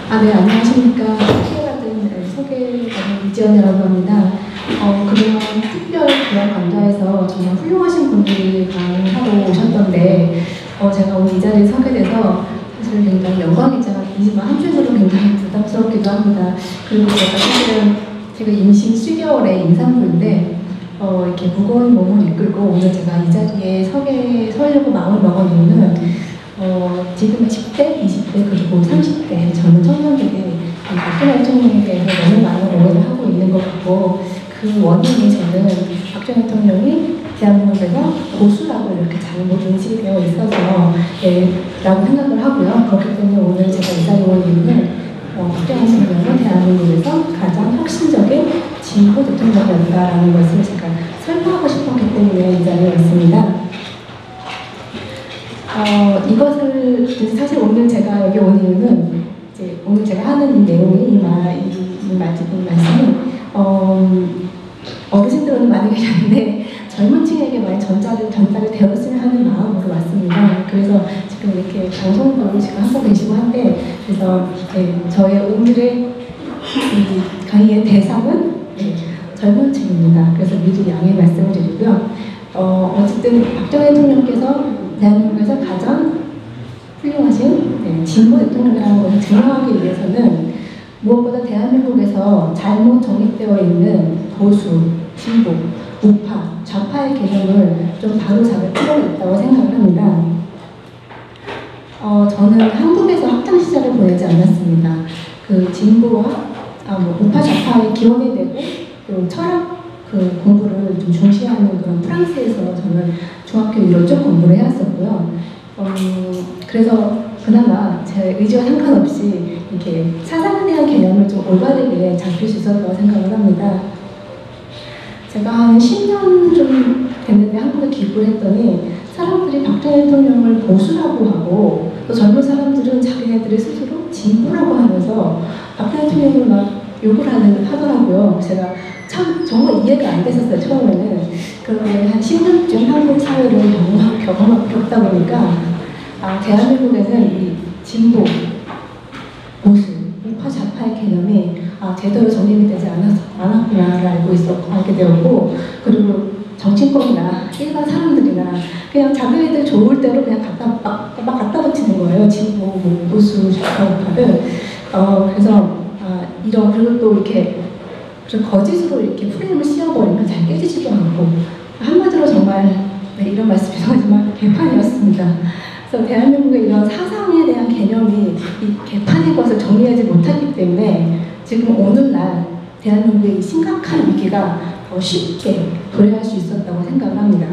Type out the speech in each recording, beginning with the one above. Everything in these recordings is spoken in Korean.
네, 안녕하십니까. 소개받은 이지연이라고 합니다. 그동안 특별 교양 강좌에서 정말 훌륭하신 분들이 강의하러 오셨던데, 제가 오늘 이 자리에 서게 돼서 사실 굉장히 영광이지만 한편으로 굉장히 부담스럽기도 합니다. 그리고 제가 임신 10개월의 임산부인데, 이렇게 무거운 몸을 이끌고 오늘 제가 이 자리에 서려고 마음을 먹은 이유는 지금의 10대, 20대, 그리고 30대 젊은 청년들이 박근혜 대통령에 대해서 너무 많은 오해를 하고 있는 것 같고, 그 원인이 저는 박근혜 대통령이 대한민국에서 보수라고 이렇게 잘못 인식되어 있어서 라고 생각을 하고요. 그렇기 때문에 오늘 제가 이 자리에 온 이유는 박근혜 대통령은 대한민국에서 가장 혁신적인 진보 대통령이었다라는 것을 제가 설명하고 싶었기 때문에 이 자리에 왔습니다. 이것을 사실 오늘 제가 여기 온 이유는 이제 오늘 제가 하는 이 내용이 이 말씀은 어르신들은 많이 계셨는데 젊은 층에게 많이 전달이 되었으면 하는 마음으로 왔습니다. 그래서 지금 이렇게 방송도 지금 하고 계시고 한데, 그래서 저의 오늘의 이 강의의 대상은 젊은 층입니다. 그래서 미리 양해 말씀을 드리고요. 어쨌든 박정희 대통령께서 대한민국에서 가장 훌륭하신 진보 대통령이라는 것을 증명하기 위해서는 무엇보다 대한민국에서 잘못 정립되어 있는 보수, 진보, 우파, 좌파의 개념을 좀 바로잡을 필요가 있다고 생각을 합니다. 저는 한국에서 학창 시절을 보내지 않았습니다. 그 진보와 우파, 좌파의 기원이 되고 또 철학 공부를 좀 중시하는 그런 프랑스에서 저는 중학교 1호 쪽 공부를 해왔었고요. 그래서 그나마 제 의지와 상관없이 이렇게 사상에 대한 개념을 좀 올바르게 잡힐 수 있었다고 생각을 합니다. 제가 한 10년 좀 됐는데 한국에 귀국을 했더니 사람들이 박정희 대통령을 보수라고 하고 또 젊은 사람들은 자기네들이 스스로 진보라고 하면서 박정희 대통령을 막 욕을 하더라고요. 제가 참 정말 이해가 안 됐었어요, 처음에는. 그런데 한 10년쯤 한국 사회를 겪다 보니까 대한민국에는 이 진보, 보수, 우파, 좌파의 개념이 제대로 정립이 되지 않았구나를 알게 되었고, 그리고 정치권이나 일반 사람들이나 그냥 자기네들 좋을 대로 그냥 갖다 붙이는 거예요. 진보, 보수, 좌파, 우파를. 그래서 그리고 또 이렇게 좀 거짓으로 이렇게 프레임을 씌워버리면 잘 깨지지도 않고, 한마디로 정말 이런 말씀 죄송하지만 개판이었습니다. 그래서 대한민국의 이런 사상에 대한 개념이 이 개판의 것을 정리하지 못하기 때문에 지금 오늘날 대한민국의 이 심각한 위기가 더 쉽게 도래할 수 있었다고 생각을 합니다.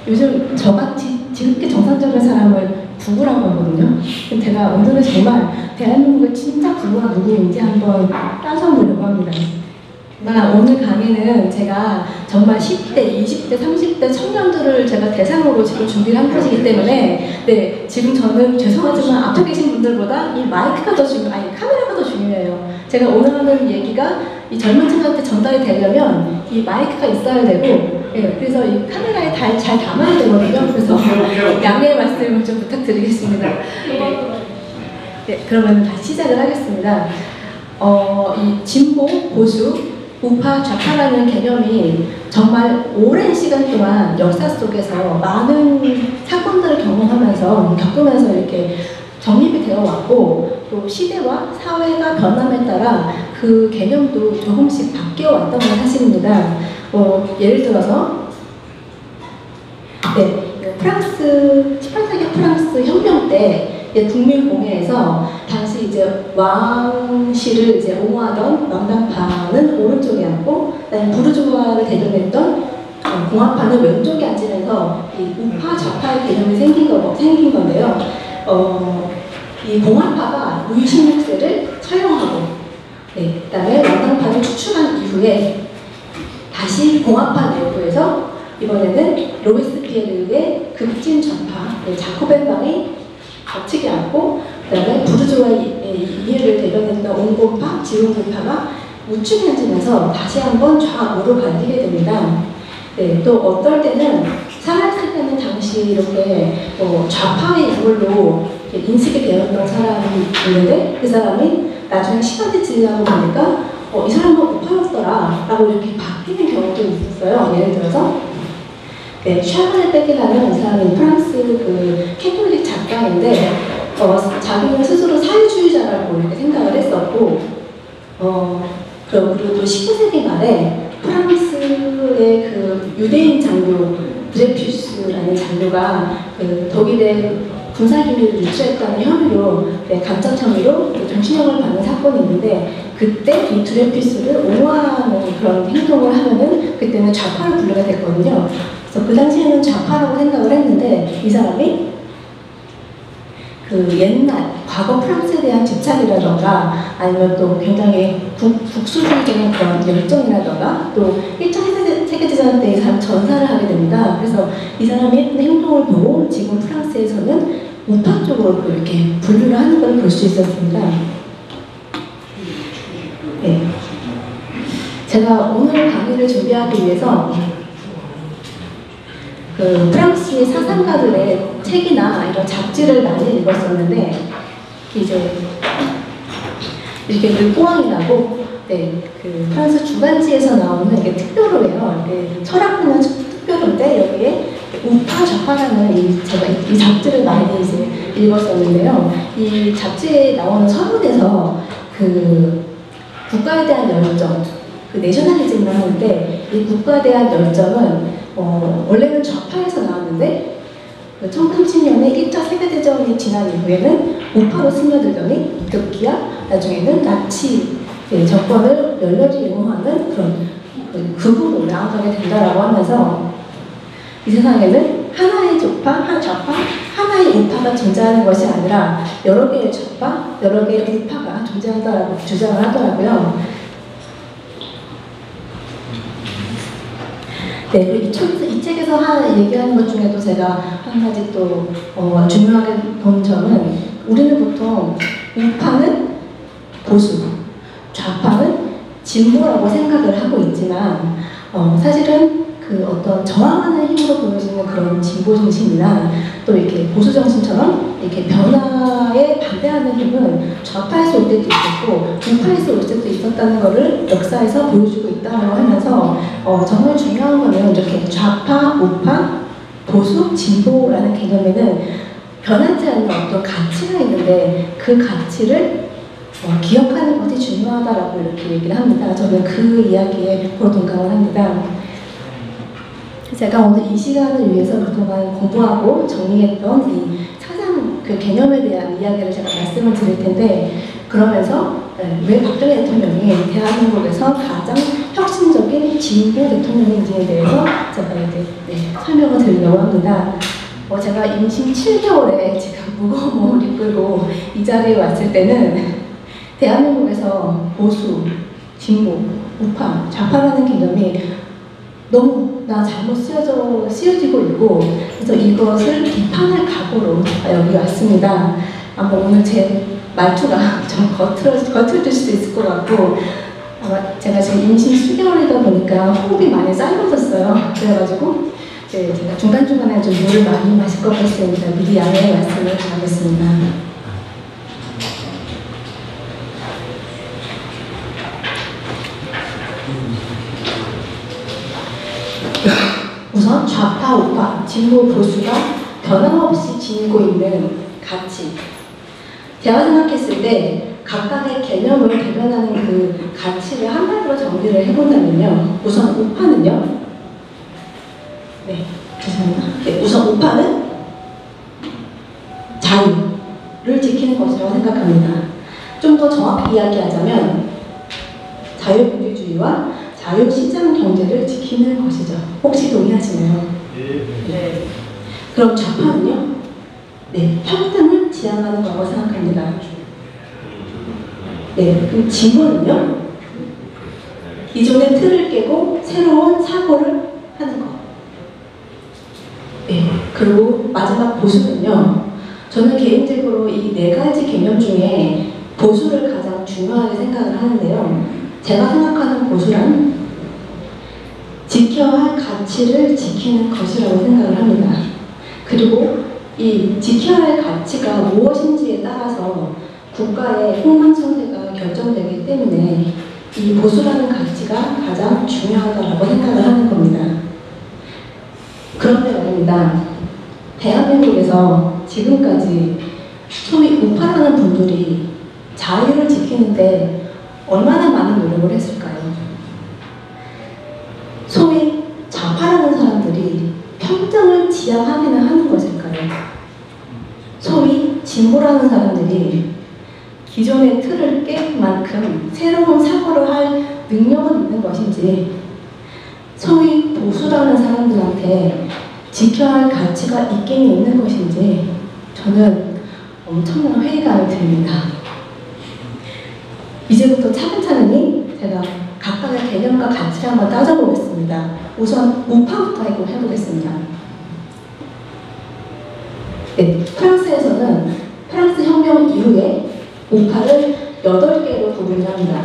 요즘 저같이 지극히 정상적인 사람을 부부라고 하거든요. 제가 오늘은 정말 대한민국의 진짜 부부가 누구인지 한번 따져보려고 합니다. 오늘 강의는 제가 정말 10대, 20대, 30대 청년들을 제가 대상으로 지금 준비를 한 것이기 때문에 지금 저는 죄송하지만 앞에 계신 분들보다 이 마이크가 더 카메라가 더 중요해요. 제가 오늘 하는 얘기가 이 젊은 층한테 전달이 되려면 이 마이크가 있어야 되고, 그래서 이 카메라에 잘 담아야 되거든요. 그래서 양해의 말씀을 좀 부탁드리겠습니다. 그러면 다시 시작을 하겠습니다. 이 진보, 보수, 우파, 좌파라는 개념이 정말 오랜 시간 동안 역사 속에서 많은 사건들을 겪으면서 이렇게 정립이 되어 왔고, 또 시대와 사회가 변함에 따라 그 개념도 조금씩 바뀌어 왔던 건 사실입니다. 예를 들어서 프랑스 18세기 프랑스 혁명 때 국민공회에서 당시 이제 왕실을 이제 옹호하던 왕당파는 오른쪽에 앉고, 부르주아를 대변했던 공화파는 왼쪽에 앉으면서 이 우파 좌파의 개념이 생긴 건데요. 이 공화파가 루이 16세를 처형하고, 그다음에 왕당파를 추출한 이후에 다시 공화파 내부에서 이번에는 로베스피에르의 급진 좌파 자코벤당이 겉치게 앉고, 그다음에 부르주아의 이해를 대변했던 온건파, 지원군파가 우측에 앉으면서 다시 한번 좌우로 갈리게 됩니다. 또 어떨 때는 살아있을 때는 당시 이렇게 좌파의 인물로 인식이 되었던 사람이 있는데 그 사람이 나중에 시간이 지나고 보니까 이 사람은 우파였더라 라고 이렇게 바뀌는 경우도 있었어요. 예를 들어서 샤넬 백이라는 이 사람이 프랑스 그 캐톨릭 작가인데 자기는 스스로 사회주의자라고 이렇게 생각을 했었고 그리고 또 19세기 말에 프랑스의 그 유대인 장교 드레퓨스라는 장교가 그 독일의 군사기밀을 유출했다는 혐의로 간첩 혐의로 정신형을 받는 사건이 있는데 그때 이 드레퓨스를 옹호하는 그런 행동을 하면은 그때는 좌파로 분류가 됐거든요. 그래서 그 당시에는 좌파라고 생각을 했는데 이 사람이 그 옛날 과거 프랑스에 대한 집착이라던가 아니면 또 굉장히 국수주의적인 그런 열정이라던가 또 1차 세계대전 때 이 사람 전사를 하게 됩니다. 그래서 이 사람이 했던 행동을 보고 지금 프랑스에서는 우파 쪽으로 이렇게 분류를 하는 걸 볼 수 있었습니다. 네. 제가 오늘 강의를 준비하기 위해서 그 프랑스의 사상가들의 책이나 이런 잡지를 많이 읽었었는데 이제 이렇게 르포앙이라고 그 프랑스 주간지에서 나오는 이게 특별호예요. 철학문화 특별호인데 여기에 우파 좌파라는 제가 이 잡지를 많이 이제 읽었었는데요. 이 잡지에 나오는 서문에서 그 국가에 대한 열정, 그 내셔널리즘을 하는데 이 국가에 대한 열정은 원래는 좌파에서 나왔는데 1930년에 1차 세계대전이 지난 이후에는 우파로 스며들더니 급기야 나중에는 나치 정권을 열렬히 擁호하는 그런 극으로 나아가게 된다라고 하면서 이 세상에는 하나의 좌파, 하나의 우파가 존재하는 것이 아니라 여러 개의 좌파, 여러 개의 우파가 존재한다라고 주장을 하더라고요. 네, 그리고 이 책에서 얘기하는 것 중에도 제가 한 가지 또 중요하게 본 점은 우리는 보통 우파는 보수, 좌파는 진보라고 생각을 하고 있지만 사실은 그 어떤 저항하는 힘으로 보여지는 그런 진보 정신이나 또 이렇게 보수 정신처럼 이렇게 변화에 반대하는 힘은 좌파에서 올 때도 있었고 우파에서 올 때도 있었다는 것을 역사에서 보여주고 있다고 하면서 정말 중요한 거는 이렇게 좌파, 우파, 보수, 진보라는 개념에는 변하지 않는 어떤 가치가 있는데 그 가치를 기억하는 것이 중요하다라고 이렇게 얘기를 합니다. 저는 그 이야기에 100% 동감을 합니다. 제가 오늘 이 시간을 위해서 그동안 공부하고 정리했던 이 사상 그 개념에 대한 이야기를 제가 말씀을 드릴 텐데 그러면서 왜 박정희 대통령이 대한민국에서 가장 혁신적인 진보 대통령인지에 대해서 제가 이제 설명을 드리려고 합니다. 제가 임신 7개월에 지금 무거운 몸을 이끌고 이 자리에 왔을 때는 대한민국에서 보수, 진보, 우파, 좌파라는 개념이 너무 잘못 쓰여지고 있고 그래서 이것을 비판할 각오로 여기 왔습니다. 아마 오늘 제 말투가 좀 거칠어질 수도 있을 것 같고 아마 제가 지금 임신 10개월이다 보니까 호흡이 많이 짧아졌어요. 그래가지고 제가 중간중간에 좀 물을 많이 마실 것 같습니다. 미리 양해의 말씀을 드리겠습니다. 우선 좌파, 우파, 진보, 보수가 변함없이 지니고 있는 가치. 제가 생각했을 때 각각의 개념을 대변하는 그 가치를 한마디로 정리를 해본다면요. 우선 우파는요. 네, 죄송합니다. 네, 우선 우파는 자유를 지키는 것이라고 생각합니다. 좀 더 정확히 이야기하자면 자유민주주의와 자유시장 경제를 지키는 것이죠. 혹시 동의하시나요? 네. 그럼 좌파는요? 네, 평등을 지향하는 거라고 생각합니다. 네, 그럼 진보는요? 기존의 틀을 깨고 새로운 사고를 하는 것. 네, 그리고 마지막 보수는요? 저는 개인적으로 이 네 가지 개념 중에 보수를 가장 중요하게 생각을 하는데요. 제가 생각하는 보수란 지켜야 할 가치를 지키는 것이라고 생각을 합니다. 그리고 이 지켜야 할 가치가 무엇인지에 따라서 국가의 흥망성쇠가 결정되기 때문에 이 보수라는 가치가 가장 중요하다고 생각을 하는 겁니다. 그런데 말입니다. 대한민국에서 지금까지 소위 우파라는 분들이 자유를 지키는데 얼마나 많은 노력을 했을까요? 소위 좌파라는 사람들이 평등을 지향하기는 하는 것일까요? 소위 진보라는 사람들이 기존의 틀을 깰 만큼 새로운 사고를 할 능력은 있는 것인지, 소위 보수라는 사람들한테 지켜야 할 가치가 있긴 있는 것인지 저는 엄청난 회의감이 듭니다. 이제부터 차근차근히 제가 각각의 개념과 가치를 한번 따져보겠습니다. 우선 우파부터 해보겠습니다. 네, 프랑스에서는 프랑스 혁명 이후에 우파를 8개로 구분을 합니다.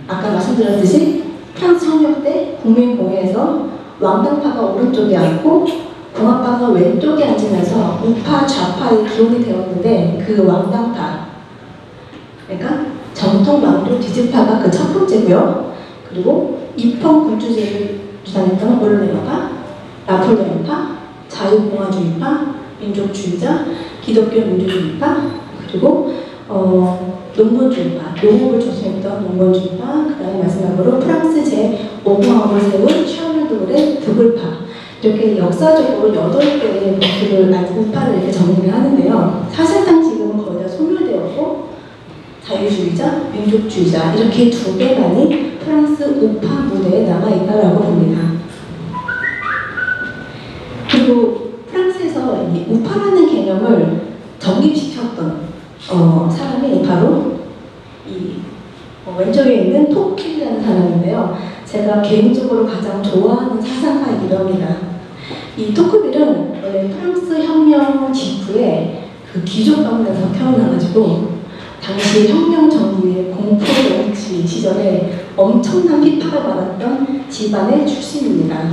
아까 말씀드렸듯이 프랑스 혁명 때 국민공회에서 왕당파가 오른쪽에 앉고 공화파가 왼쪽에 앉으면서 우파, 좌파의 기원이 되었는데, 그 왕당파, 그러니까 정통 왕조 지지파가 그 첫 번째고요. 그리고 입헌 군주제를 주장했던 올레어파, 나폴레옹파, 자유공화주의파, 민족주의자, 기독교 민주주의파, 그리고 농건주의파, 농업을 조심했던 농건주의파, 그 다음에 마지막으로 프랑스 제5공화국을 세운 샤를 드골의 드골파, 이렇게 역사적으로 8개의 우파를 이렇게 정리를 하는데요. 사실상 지금은 거의 다 소멸되었고 자유주의자, 민족주의자 이렇게 2개만이 프랑스 우파 무대에 남아있다라고 봅니다. 그리고 프랑스에서 이 우파라는 개념을 정립시켰던 사람이 바로 이 왼쪽에 있는 토킬이라는 사람인데요. 제가 개인적으로 가장 좋아하는 사상가이기도 합니다. 이 토크빌은 원래 프랑스 혁명 직후에 그 귀족 가문에서 태어나가지고 당시 혁명 정부의 공포 정치 시절에 엄청난 핍박을 받았던 집안의 출신입니다.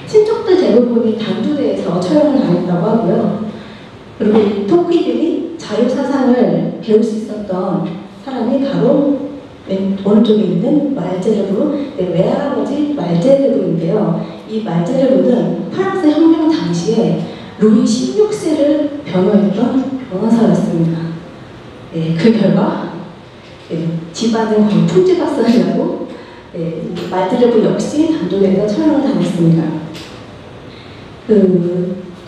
친척들 대부분이 단두대에서 처형을 당했다고 하고요. 그리고 이 토크빌이 자유사상을 배울 수 있었던 사람이 바로 오른쪽에 있는 말제르브, 외할아버지 말제르브인데요. 이 말제르브는 프랑스 혁명 당시에 루이 16세를 변호했던 변호사였습니다. 그 결과 집안은 거의 풍지박산이라고 말제르브 역시 단독에서 처형을 당했습니다.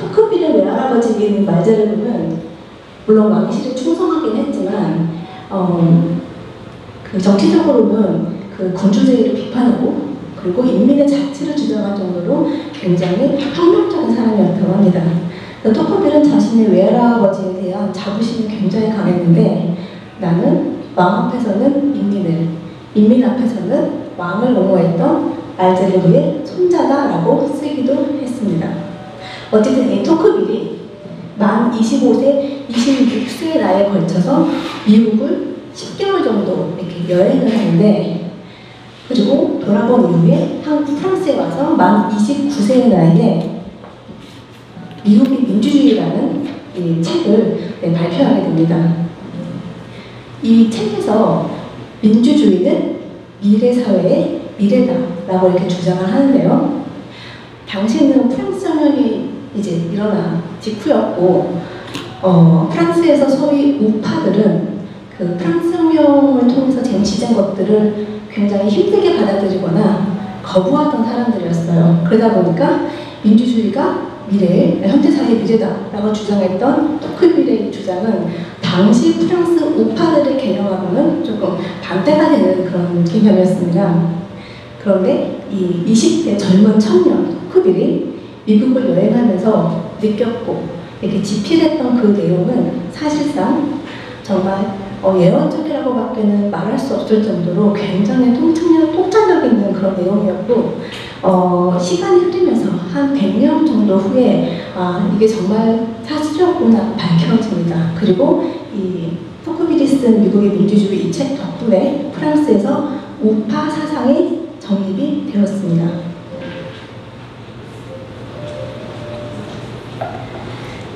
토크빌의 외할아버지인 말제르브는 물론 왕실에 충성하긴 했지만 정치적으로는 그 군주제의를 비판하고 그리고 인민의 자치를 주장할 정도로 굉장히 혁명적인 사람이었다고 합니다. 토크빌은 자신의 외할아버지에 대한 자부심이 굉장히 강했는데, 나는 왕 앞에서는 인민을, 인민 앞에서는 왕을 옹호했던 말제르브의 손자다라고 쓰기도 했습니다. 어쨌든 이 토크빌이 만 25세, 26세의 나이에 걸쳐서 미국을 10개월 정도 이렇게 여행을 하는데, 그리고 돌아본 이후에 프랑스에 와서 만 29세의 나이에 미국의 민주주의라는 이 책을 발표하게 됩니다. 이 책에서 민주주의는 미래사회의 미래다라고 이렇게 주장을 하는데요. 당시에는 프랑스 혁명이 이제 일어난 직후였고, 프랑스에서 소위 우파들은 그 프랑스 혁명을 통해서 쟁취된 것들을 굉장히 힘들게 받아들이거나 거부하던 사람들이었어요. 그러다 보니까 민주주의가 미래의 현대사회의 미래다라고 주장했던 토크빌의 주장은 당시 프랑스 우파들의 개념하고는 조금 반대가 되는 그런 개념이었습니다. 그런데 이 20대 젊은 청년 토크빌이 미국을 여행하면서 느꼈고 이렇게 집필했던 그 내용은 사실상 정말 예언적이라고밖에는 말할 수 없을 정도로 굉장히 통찰력 있는 그런 내용이었고, 시간이 흐르면서 한 100년 정도 후에 이게 정말 사실이었구나 밝혀집니다. 그리고 이 토크빌이 쓴 미국의 민주주의 이 책 덕분에 프랑스에서 우파 사상이 정립이 되었습니다.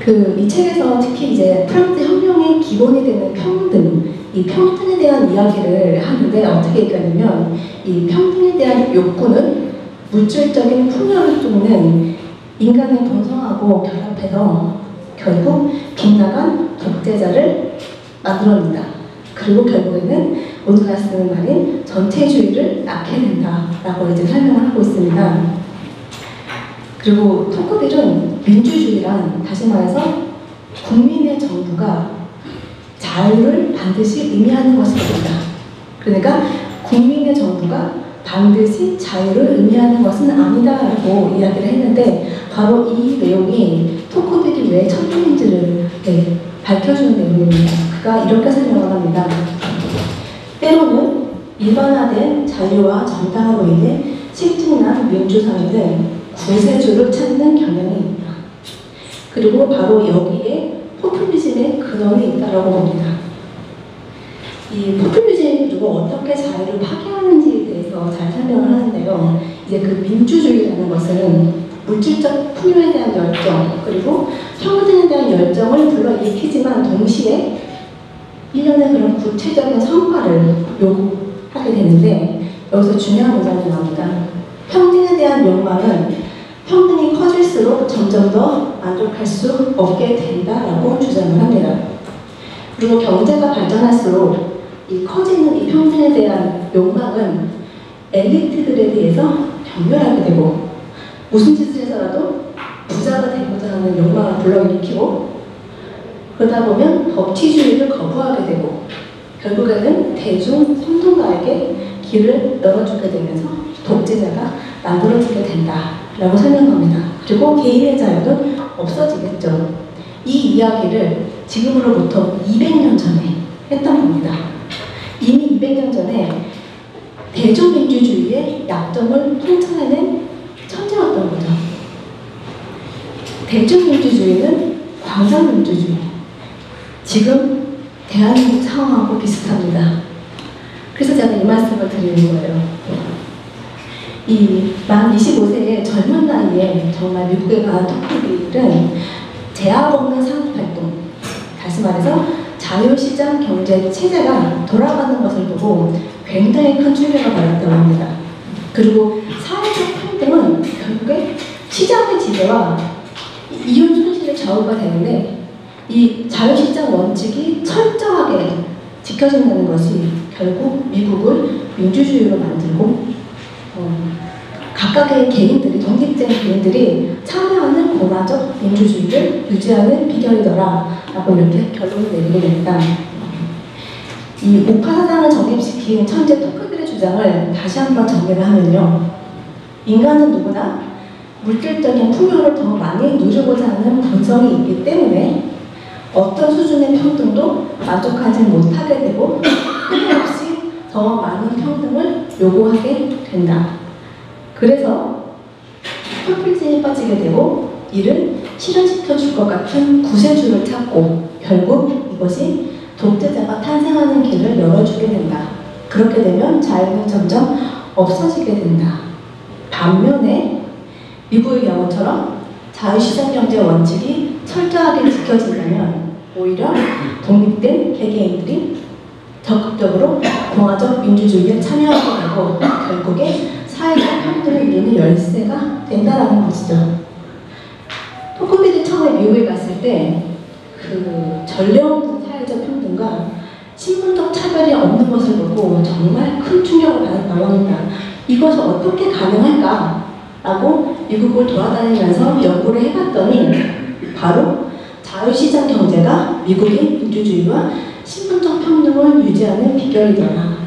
이 책에서 특히 이제 프랑스 혁명의 기본이 되는 평등, 이 평등에 대한 이야기를 하는데 어떻게 얘기하냐면 이 평등에 대한 욕구는 물질적인 풍요를 쫓는 인간의 본성하고 결합해서 결국 빗나간 독재자를 만들어낸다. 그리고 결국에는 우리가 쓰는 말인 전체주의를 낳게 된다라고 이제 설명을 하고 있습니다. 그리고 토크빌은 민주주의란 다시 말해서 국민의 정부가 자유를 반드시 의미하는 것입니다. 그러니까 국민의 정부가 반드시 자유를 의미하는 것은 아니다라고 이야기를 했는데 바로 이 내용이 토크빌이 왜 천재인지를 밝혀주는 내용입니다. 그가 이렇게 설명을 합니다. 때로는 일반화된 자유와 정당으로 인해 실증난 민주사회는 구세주를 찾는 경향이 있다. 그리고 바로 여기에 포퓰리즘의 근원이 있다고 봅니다. 이 포퓰리즘이 그리고 어떻게 자유를 파괴하는지에 대해서 잘 설명을 하는데요. 이제 그 민주주의라는 것은 물질적 풍요에 대한 열정 그리고 평등에 대한 열정을 불러일으키지만 동시에 일련의 그런 구체적인 성과를 요구하게 되는데 여기서 중요한 문장이 나옵니다. 평등에 대한 욕망은 평등이 커질수록 점점 더 만족할 수 없게 된다라고 주장을 합니다. 그리고 경제가 발전할수록 이 커지는 이 평등에 대한 욕망은 엘리트들에 대해서 경멸하게 되고 무슨 짓을 해서라도 부자가 되고자 하는 욕망을 불러일으키고 그러다 보면 법치주의를 거부하게 되고 결국에는 대중 평등가에게 길을 열어주게 되면서 독재자가 만들어지게 된다라고 설명합니다. 그리고 개인의 자유는 없어지겠죠. 이 이야기를 지금으로부터 200년 전에 했던 겁니다. 이미 200년 전에 대중민주주의의 약점을 통찰해낸 천재였던 거죠. 대중민주주의는 광장민주주의. 지금 대한민국 상황하고 비슷합니다. 그래서 제가 이 말씀을 드리는 거예요. 이 만 25세의 젊은 나이에 정말 미국에 간 토크빌은 제약 없는 산업활동, 다시 말해서 자유시장 경제 체제가 돌아가는 것을 보고 굉장히 큰 충격을 받았다고 합니다. 그리고 사회적 평등은 결국에 시장의 지배와 이윤 손실의 좌우가 되는데 이 자유시장 원칙이 철저하게 지켜진다는 것이 결국 미국을 민주주의로 만들고 각각의 개인들이 독립된 개인들이 참여하는 공화적 민주주의를 유지하는 비결이더라 라고 이렇게 결론을 내리게 됩니다. 이 우파 사상을 정립시킨 천재 토크빌의 주장을 다시 한번 정리를 하면요. 인간은 누구나 물질적인 풍요를 더 많이 누리고자 하는 본성이 있기 때문에 어떤 수준의 평등도 만족하지 못하게 되고 끊임없이 더 많은 평등을 요구하게 된다. 그래서 포퓰리즘에 빠지게 되고 이를 실현시켜 줄 것 같은 구세주를 찾고 결국 이것이 독재자가 탄생하는 길을 열어주게 된다. 그렇게 되면 자유는 점점 없어지게 된다. 반면에 미국의 경우처럼 자유시장 경제 원칙이 철저하게 지켜진다면 오히려 독립된 개개인들이 적극적으로 공화적 민주주의에 참여하게 되고 결국에 사회적 평등을 이루는 열쇠가 된다라는 것이죠. 토크빌이 처음에 미국에 갔을 때 그 전례 없는 사회적 평등과 신분적 차별이 없는 것을 보고 정말 큰 충격을 받았다고 합니다. 이것이 어떻게 가능할까? 라고 미국을 돌아다니면서 연구를 해봤더니 바로 자유시장 경제가 미국의 민주주의와 신분적 평등을 유지하는 비결이더라.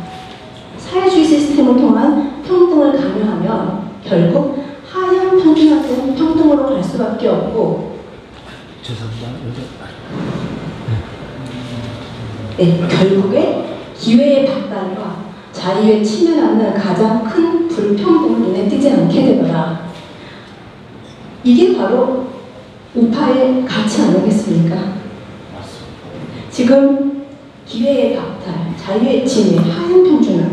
사회주의 시스템을 통한 평등을 강요하면 결국 하향 평준화된 평등으로 갈 수밖에 없고 결국에 기회의 박탈과 자유에 침해하는 가장 큰 불평등을 눈에 띄지 않게 되더라. 이게 바로 우파의 가치 아니겠습니까? 지금 기회의 박탈, 자유의 침해, 하향 평준화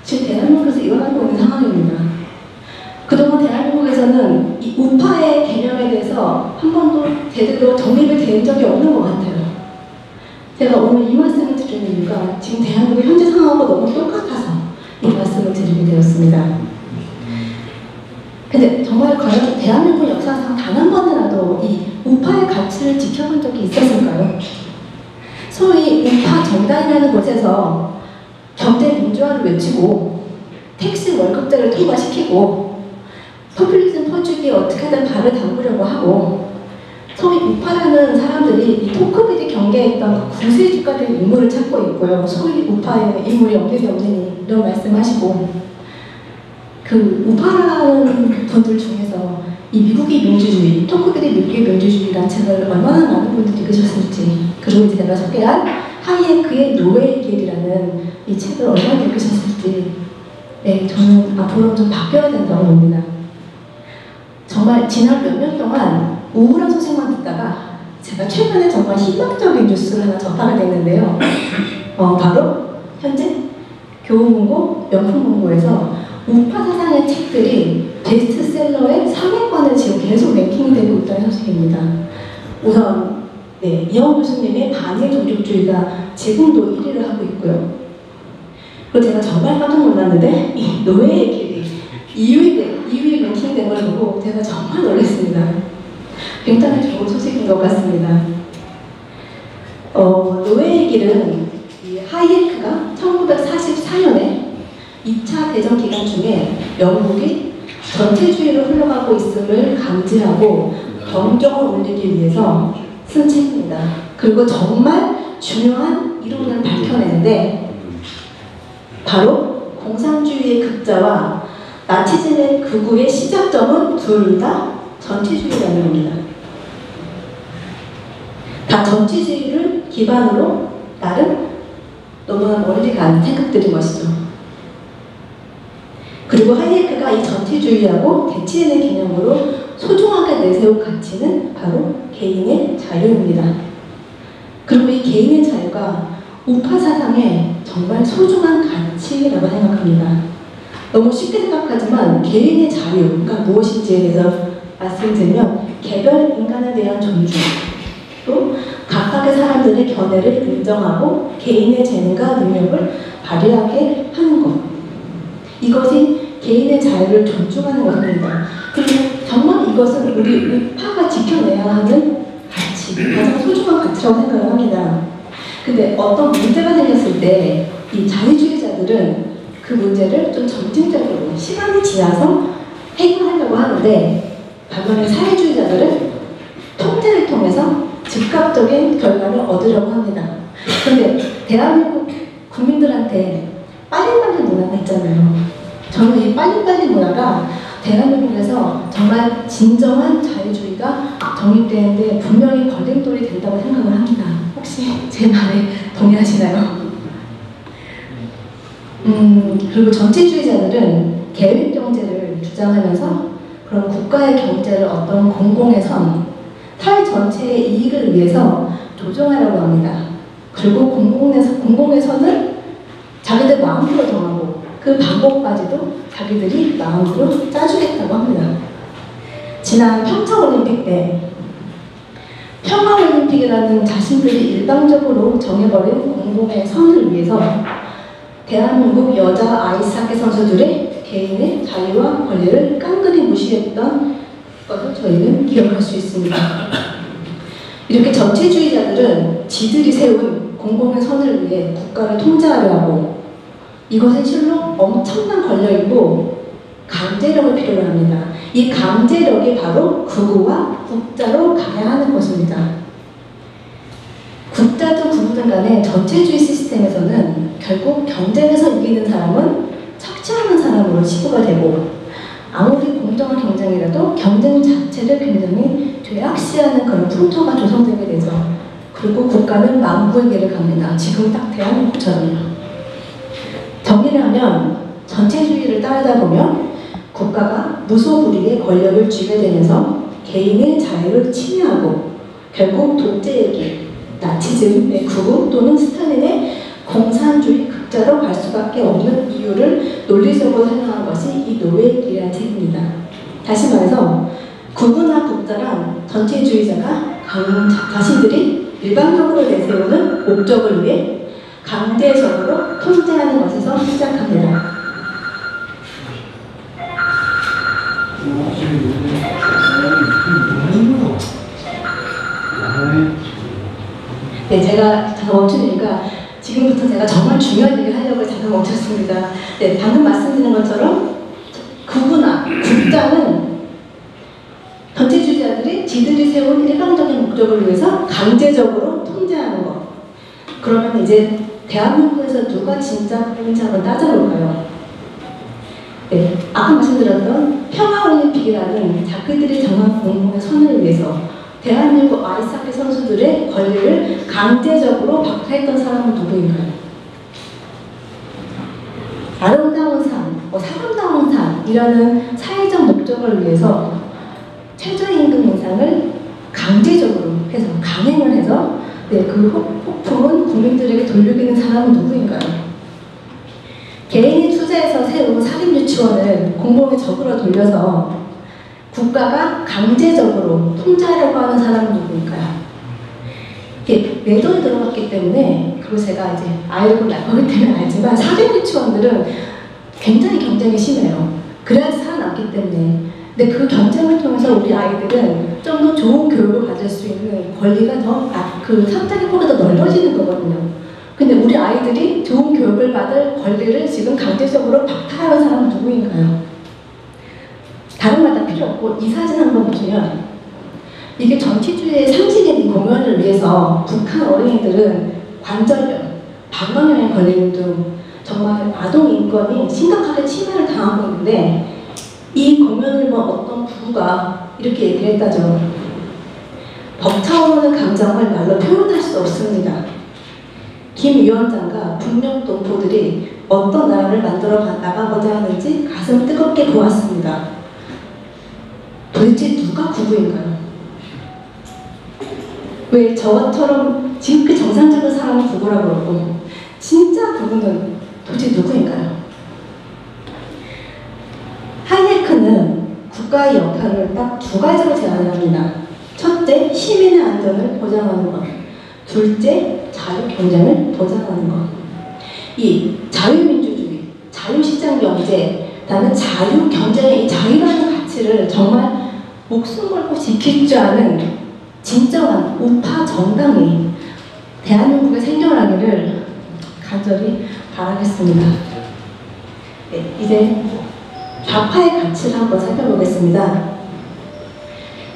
지금 대한민국에서 일어나고 있는 상황입니다. 그동안 대한민국에서는 저는 이 우파의 개념에 대해서 한 번도 제대로 정립이 된 적이 없는 것 같아요. 제가 오늘 이 말씀을 드리는 이유가 지금 대한민국 현재 상황하고 너무 똑같아서 이 말씀을 드리게 되었습니다. 근데 정말 과연 대한민국 역사상 단 한 번이라도 이 우파의 가치를 지켜본 적이 있었을까요? 소위 우파 정당이라는 곳에서 경제 민주화를 외치고 택시 월급제를 통과시키고 포퓰리즘 퍼주기에 어떻게든 발을 담그려고 하고 소위 우파라는 사람들이 이 토크비디 경계했던 구세주가 된 인물을 찾고 있고요. 소위 우파의 인물이 없는 없느니 이런 말씀하시고 그 우파라는 분들 중에서 이 미국의 민주주의, 토크비디 미국의 민주주의라는 책을 얼마나 많은 분들이 읽으셨을지 그리고 이제 제가 소개한 하이에크의 노예의 길이라는 이 책을 얼마나 읽으셨을지 네, 저는 앞으로 좀 바뀌어야 된다고 봅니다. 정말 지난 몇 년 동안 우울한 소식만 듣다가 제가 최근에 정말 희망적인 뉴스를 하나 접하게 됐는데요. 바로 현재 교우문고, 명품문고에서 우파 사상의 책들이 베스트셀러의 상위권에 지금 계속 랭킹이 되고 있다는 소식입니다. 우선 이영 교수님의 반일 종족주의가 지금도 1위를 하고 있고요. 그리고 제가 정말 깜짝 놀랐는데 이 노예의 길이 2위 랭킹된 걸 보고 제가 정말 놀랐습니다. 굉장히 좋은 소식인 것 같습니다. 노예의 길은 이 하이에크가 1944년에 2차 대전 기간 중에 영국이 전체주의로 흘러가고 있음을 감지하고 경종을 울리기 위해서 쓴 책입니다. 그리고 정말 중요한 이론을 밝혀내는데 바로 공산주의의 극자와 나치즘의 극우의 시작점은 둘 다 전체주의라는 겁니다. 다 전체주의를 기반으로 나름 너무나 멀리 간 생각들인 것이죠. 그리고 하이에크가 이 전체주의하고 대치되는 개념으로 소중하게 내세운 가치는 바로 개인의 자유입니다. 그리고 이 개인의 자유가 우파 사상의 정말 소중한 가치라고 생각합니다. 너무 쉽게 생각하지만 개인의 자유가 무엇인지에 대해서 말씀드리면 개별 인간에 대한 존중, 또 각각의 사람들의 견해를 인정하고 개인의 재능과 능력을 발휘하게 하는 것, 이것이 개인의 자유를 존중하는 것입니다. 그리고 정말 이것은 우리 우파가 지켜내야 하는 가치, 가장 소중한 가치라고 생각을 합니다. 근데 어떤 문제가 생겼을 때 이 자유주의자들은 그 문제를 좀 점진적으로 시간이 지나서 해결하려고 하는데 반면에 사회주의자들은 통제를 통해서 즉각적인 결과를 얻으려고 합니다. 그런데 대한민국 국민들한테 빨리빨리 문화가 있잖아요. 저는 이 빨리빨리 문화가 대한민국에서 정말 진정한 자유주의가 정립되는데 분명히 걸림돌이 된다고 생각을 합니다. 혹시 제 말에 동의하시나요? 그리고 전체주의자들은 계획경제를 주장하면서 그런 국가의 경제를 어떤 공공의 선, 사회 전체의 이익을 위해서 조정하려고 합니다. 그리고 공공의 선을 자기들 마음대로 정하고 그 방법까지도 자기들이 마음대로 짜주겠다고 합니다. 지난 평창올림픽 때 평화올림픽이라는 자신들이 일방적으로 정해버린 공공의 선을 위해서 대한민국 여자 아이스하키 선수들의 개인의 자유와 권리를 깡그리 무시했던 것을 저희는 기억할 수 있습니다. 이렇게 전체주의자들은 지들이 세운 공공의 선을 위해 국가를 통제하려 하고 이것은 실로 엄청난 권력이고 강제력을 필요로 합니다. 이 강제력이 바로 극우와 국자로 가야 하는 것입니다. 국자든 구구든 간에 전체주의 시스템에서는 결국 경쟁에서 이기는 사람은 착취하는 사람으로 치부가 되고 아무리 공정한 경쟁이라도 경쟁 자체를 굉장히 죄악시하는 그런 풍토가 조성되게 되죠. 그리고 국가는 망구의 길을 갑니다. 지금 딱 대한민국처럼요. 정리를 하면 전체주의를 따르다 보면 국가가 무소불위의 권력을 쥐게 되면서 개인의 자유를 침해하고 결국 독재의 길, 나치즘의 극우 또는 스탈린의 공산주의 극자로 갈 수밖에 없는 이유를 논리적으로 설명한 것이 이 노예의 길이라는 책입니다. 다시 말해서 구분화 국가란 전체주의자가 자신들이 일방적으로 내세우는 목적을 위해 강제적으로 통제하는 것에서 시작합니다. 네, 제가 잠깐 멈추니까 지금부터 제가 정말 중요한 얘기를 하려고 잠깐 멈췄습니다. 네, 방금 말씀드린 것처럼 구분화, 국가는 전체주의자들이 지들이 세운 일방적인 목적을 위해서 강제적으로 통제하는 것. 그러면 이제 대한민국에서 누가 진짜 국민인지 한번 따져볼까요? 네, 아까 말씀드렸던 평화올림픽이라는 자기들이 정한 공공의 선을 위해서 대한민국 아이스하키 선수들의 권리를 강제적으로 박탈했던 사람은 누구인가요? 아름다운 삶, 사람다운 삶이라는 사회적 목적을 위해서 최저임금 인상을 강제적으로 해서 강행을 해서 그 폭풍은 국민들에게 돌리는 사람은 누구인가요? 개인이 투자해서 세운 사립유치원을 공공의 적으로 돌려서 국가가 강제적으로 통제하려고 하는 사람은 누구일까요? 이게 내 돈이 들어갔기 때문에, 그리고 제가 이제 아이를 낳기 때문에 알지만 사립유치원들은 굉장히 경쟁이 심해요. 그래야지 살아남기 때문에. 근데 그 경쟁을 통해서 우리 아이들은 좀 더 좋은 교육을 받을 수 있는 권리가 그 선택의 폭이 더 넓어지는 거거든요. 근데 우리 아이들이 좋은 교육을 받을 권리를 지금 강제적으로 박탈하는 사람은 누구인가요? 다른 말 다 필요 없고 이 사진 한번 보시면 이게 정치주의의 상징인 공연을 위해서 북한 어린이들은 관절염, 방광염에 걸리는 등 정말 아동 인권이 심각하게 침해를 당하고 있는데 이 공연을 본 어떤 부부가 이렇게 얘기를 했다죠. 벅차오르는 감정을 말로 표현할 수 없습니다. 김 위원장과 북녘 동포들이 어떤 나라를 만들어 나가고자 하는지 가슴 뜨겁게 보았습니다. 도대체 누가 구구인가요? 왜 저처럼 지극히 정상적인 사람을 구구라고 그러고 진짜 구구는 도대체 누구인가요? 하이에크는 국가의 역할을 딱 두 가지로 제안을 합니다. 첫째, 시민의 안전을 보장하는 것. 둘째, 자유경쟁을 보장하는 것. 이 자유민주주의, 자유시장경제, 나는 자유경쟁의 이 자유라는 가치를 정말 목숨 걸고 지킬 줄 아는 진정한 우파 정당이 대한민국에 생겨나기를 간절히 바라겠습니다. 네, 이제 좌파의 가치를 한번 살펴보겠습니다.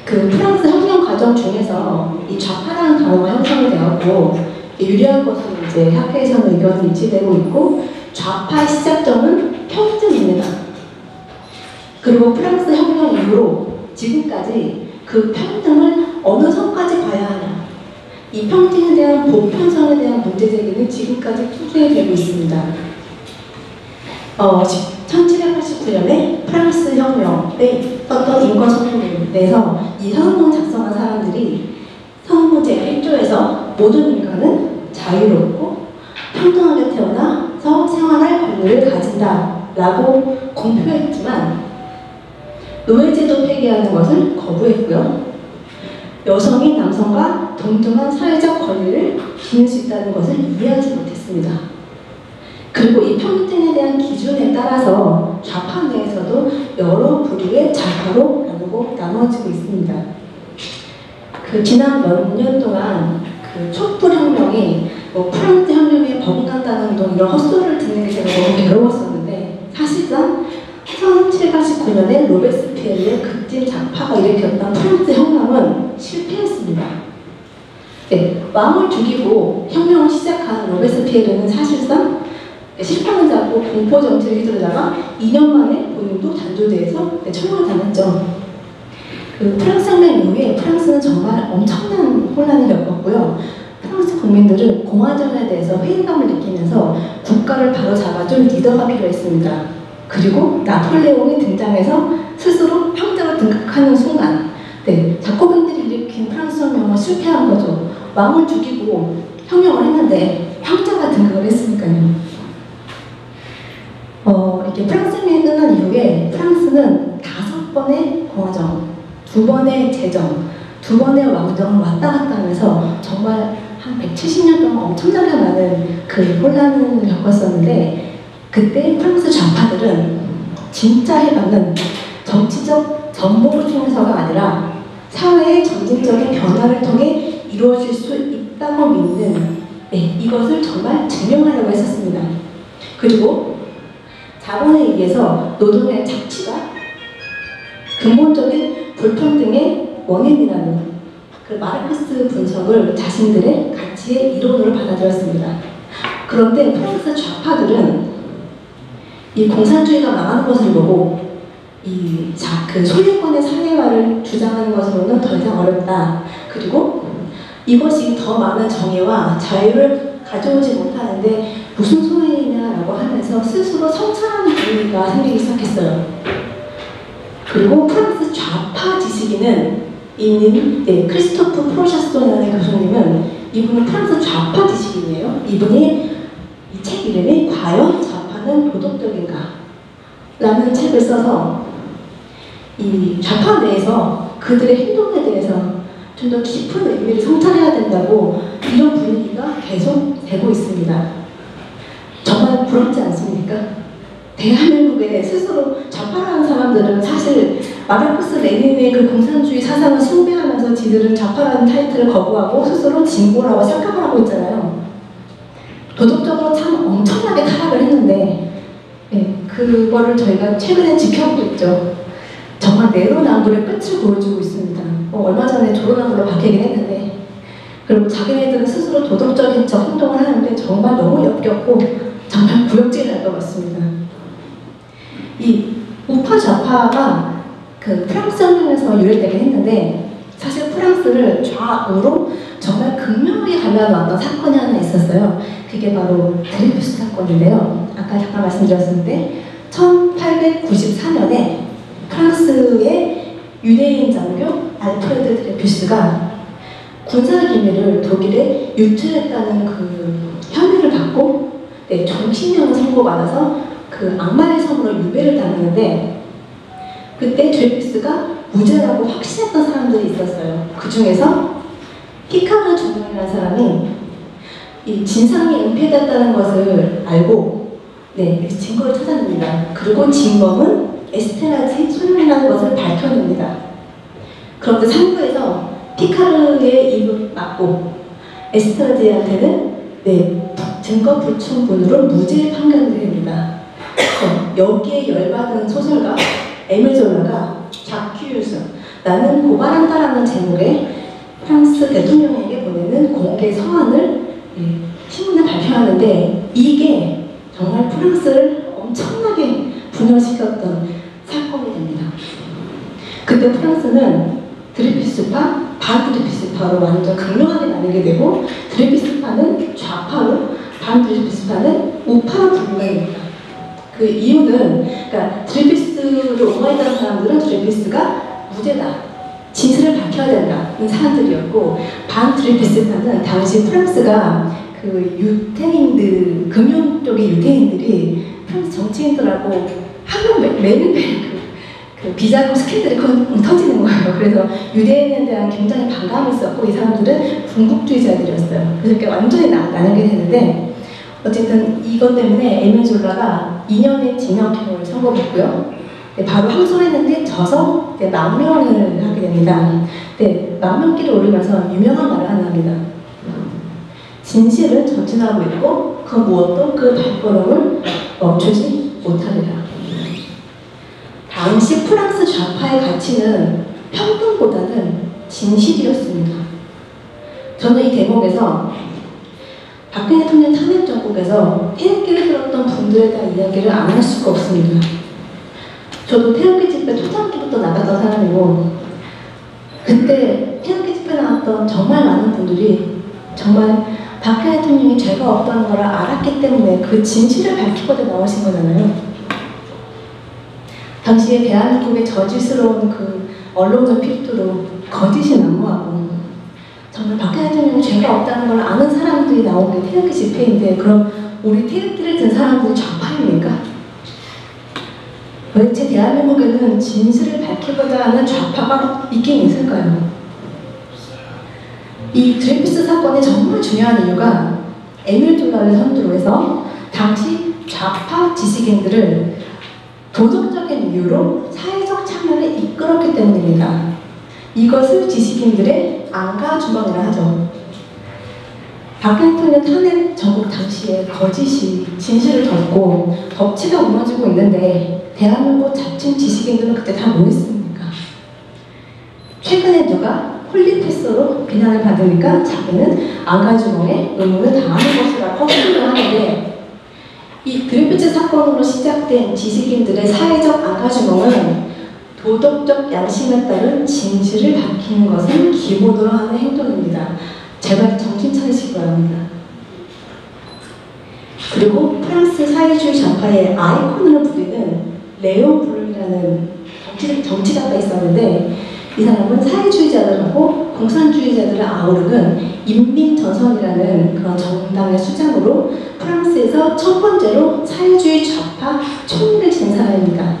그 프랑스 혁명 과정 중에서 이 좌파라는 단어가 형성이 되었고 유리한 것으로 이제 학회에서는 의견이 일치되고 있고 좌파의 시작점은 평등입니다. 그리고 프랑스 혁명 이후로 지금까지 그 평등을 어느 선까지 봐야 하냐, 이 평등에 대한 보편성에 대한 문제 제기는 지금까지 꾸준히 되고 있습니다. 1789년에 프랑스 혁명의 어떤 인권선언에서 이 선언을 작성한 사람들이 선언문 제1조에서 모든 인간은 자유롭고 평등하게 태어나서 생활할 권리를 가진다라고 공표했지만 노예제도 폐기하는 것을 거부했고요. 여성이 남성과 동등한 사회적 권리를 지닐 수 있다는 것을 이해하지 못했습니다. 그리고 이 평등에 대한 기준에 따라서 좌파 내에서도 여러 부류의 좌파로 나눠지고 있습니다. 그 지난 몇 년 동안 그 촛불혁명이 프랑스 혁명에 버금간다는 등 이런 헛소리를 듣는 게 제가 너무 괴로웠었는데 사실상 1789년에 로베스피에르의 극진 좌파가 일으켰던 프랑스 혁명은 실패했습니다. 네, 왕을 죽이고 혁명을 시작한 로베스피에르는 사실상 실패하는 자고 공포 정치를 휘두르다가 2년 만에 본인도 단조대에서 처형을 당했죠. 그 프랑스 혁명 이후에 프랑스는 정말 엄청난 혼란을 겪었고요. 프랑스 국민들은 공화정에 대해서 회의감을 느끼면서 국가를 바로잡아줄 리더가 필요했습니다. 그리고 나폴레옹이 등장해서 스스로 황제로 등극하는 순간 자코빈들이 일으킨 프랑스 혁명은 실패한 거죠. 왕을 죽이고 혁명을 했는데 황제가 등극을 했으니까요. 이렇게 프랑스 혁명이 끝난 이후에 프랑스는 5번의 공화정, 두 번의 재정, 두 번의 왕정을 왔다 갔다 하면서 정말 한 170년 동안 엄청나게 많은 그 혼란을 겪었었는데, 그때 프랑스 좌파들은 진짜 해방은 정치적 전복을 통해서가 아니라 사회의 점진적인 변화를 통해 이루어질 수 있다고 믿는, 이것을 정말 증명하려고 했었습니다. 그리고 자본에 의해서 노동의 착취가 근본적인 불평등의 원인이라는 그 마르크스 분석을 자신들의 가치의 이론으로 받아들였습니다. 그런데 프랑스 좌파들은 이 공산주의가 망하는 것을 보고 그 소유권의 사회화를 주장하는 것으로는 더 이상 어렵다. 그리고 이것이 더 많은 정의와 자유를 가져오지 못하는데 무슨 소용이냐라고 하면서 스스로 성찰하는 분위기가 생기기 시작했어요. 그리고 프랑스 좌파 지식인은 크리스토프 프로샤손이라는 교수님은, 이분은 프랑스 좌파 지식인이에요. 이분이 이 책 이름이 과연 좌파는 도덕적인가? 라는 책을 써서 이 좌파 내에서 그들의 행동에 대해서 좀 더 깊은 의미를 성찰해야 된다고 이런 분위기가 계속 되고 있습니다. 정말 부럽지 않습니까? 대한민국에 스스로 좌파라는 사람들은 사실 마르크스 레닌의 그 공산주의 사상을 숭배하면서 지들은 좌파라는 타이틀을 거부하고 스스로 진보라고 생각을 하고 있잖아요. 도덕적으로 참 엄청나게 타락을 했는데, 그거를 저희가 최근에 지켜보고 있죠. 정말 내로남불의 끝을 보여주고 있습니다. 얼마 전에 조로남불로 바뀌긴 했는데, 그리고 자기네들은 스스로 도덕적인 행동을 하는데 정말 너무 역겹고 정말 구역질을 할 것 같습니다. 이 우파 좌파가 그 프랑스 혁명에서 유래되긴 했는데, 사실 프랑스를 좌우로 정말 극명하게 갈라놓았던 사건이 하나 있었어요. 그게 바로 드레푸스 사건인데요. 아까 잠깐 말씀드렸는데 1894년에 프랑스의 유대인 장교 알프레드 드레푸스가 군사기밀을 독일에 유출했다는 그 혐의를 받고 정신형을 선고받아서 그 악마의 섬으로 유배를 당했는데, 그때 드레푸스가 무죄라고 확신했던 사람들이 있었어요. 그 중에서 피카르 중령이라는 사람이 이 진상이 은폐됐다는 것을 알고 증거를 찾아냅니다. 그리고 진범은 에스테라지 소년이라는 것을 밝혀냅니다. 그런데 3부에서 피카르의 입을 막고 에스테라지한테는 증거 불충분으로 무죄 판결됩니다. 여기에 열받은 소설가 에밀 졸라가 자큐유스, 나는 고발한다라는 제목의 프랑스 대통령에게 보내는 공개 서한을 신문에 발표하는데, 이게 정말 프랑스를 엄청나게 분열시켰던 사건이 됩니다. 그때 프랑스는 드레푸스파, 반드레푸스파로 완전 극명하게 나뉘게 되고, 드레푸스파는 좌파로, 반드레푸스파는 우파로 분류가 됩니다. 그 이유는, 그러니까 드레푸스를 옹호했다는 사람들은 드레푸스가 무죄다, 진실을 밝혀야 된다는 사람들이었고, 반드레푸스파는 당시 프랑스가 그 유태인들, 금융 쪽의 유태인들이 프랑스 정치인들하고 하루 매일매일 그 비자금 스캔들이 터지는 거예요. 그래서 유대인에 대한 굉장히 반감이 있었고, 이 사람들은 군국주의자들이었어요. 그래서 이렇게 완전히 나뉘게 되는데, 어쨌든 이것 때문에 에밀 졸라가 2년의 징역형을 선고받고요. 바로 항소했는데 져서 망명을 하게 됩니다. 망명길을 오르면서 유명한 말을 하나 합니다. 진실은 전진하고 있고 그 무엇도 그 발걸음을 멈추지 못하리라. 당시 프랑스 좌파의 가치는 평등보다는 진실이었습니다. 저는 이 대목에서 박근혜 대통령 탄핵 정국에서 태극기를 들었던 분들에 대한 이야기를 안 할 수가 없습니다. 저도 태극기 집회 초창기부터 나갔던 사람이고, 그때 태극기 집회 나왔던 정말 많은 분들이 정말 박근혜 대통령이 죄가 없다는 걸 알았기 때문에 그 진실을 밝히고자 나오신 거잖아요. 당시에 대한민국의 저질스러운 그 언론적 필두로 거짓이 난무하고, 정말 박근혜 대통령이 죄가 없다는 걸 아는 사람들이 나온 게 태극기 집회인데, 그럼 우리 태극기를 든 사람들이 좌파입니까? 도대체 대한민국에는 진실을 밝히고자 하는 좌파가 있긴 있을까요? 이 드레이프스 사건이 정말 중요한 이유가 에밀 졸라를 선두로 해서 당시 좌파 지식인들을 도덕적인 이유로 사회적 참여를 이끌었기 때문입니다. 이것을 지식인들의 안가주먹이라 하죠. 박근혜 대통령 탄핵 전국 당시에 거짓이 진실을 덮고 법치가 무너지고 있는데 대한민국 자칭 지식인들은 그때 다 뭐 했습니까? 최근에 누가 홀리패스로 비난을 받으니까 자기는 안가주먹에 의문을 다하는 것이라고 허술을 하는데, 이 드레이프스 사건으로 시작된 지식인들의 사회적 안가주먹은 도덕적 양심에 따른 진실을 밝히는 것을 기본으로 하는 행동입니다. 제발 정신 차리시기 바랍니다. 그리고 프랑스 사회주의 좌파의 아이콘으로 불리는 레옹 블룸이라는 정치가가 있었는데, 이 사람은 사회주의자들하고 공산주의자들을 아우르는 인민전선이라는 그런 정당의 수장으로 프랑스에서 첫 번째로 사회주의 좌파 총리를 지낸 사람입니다.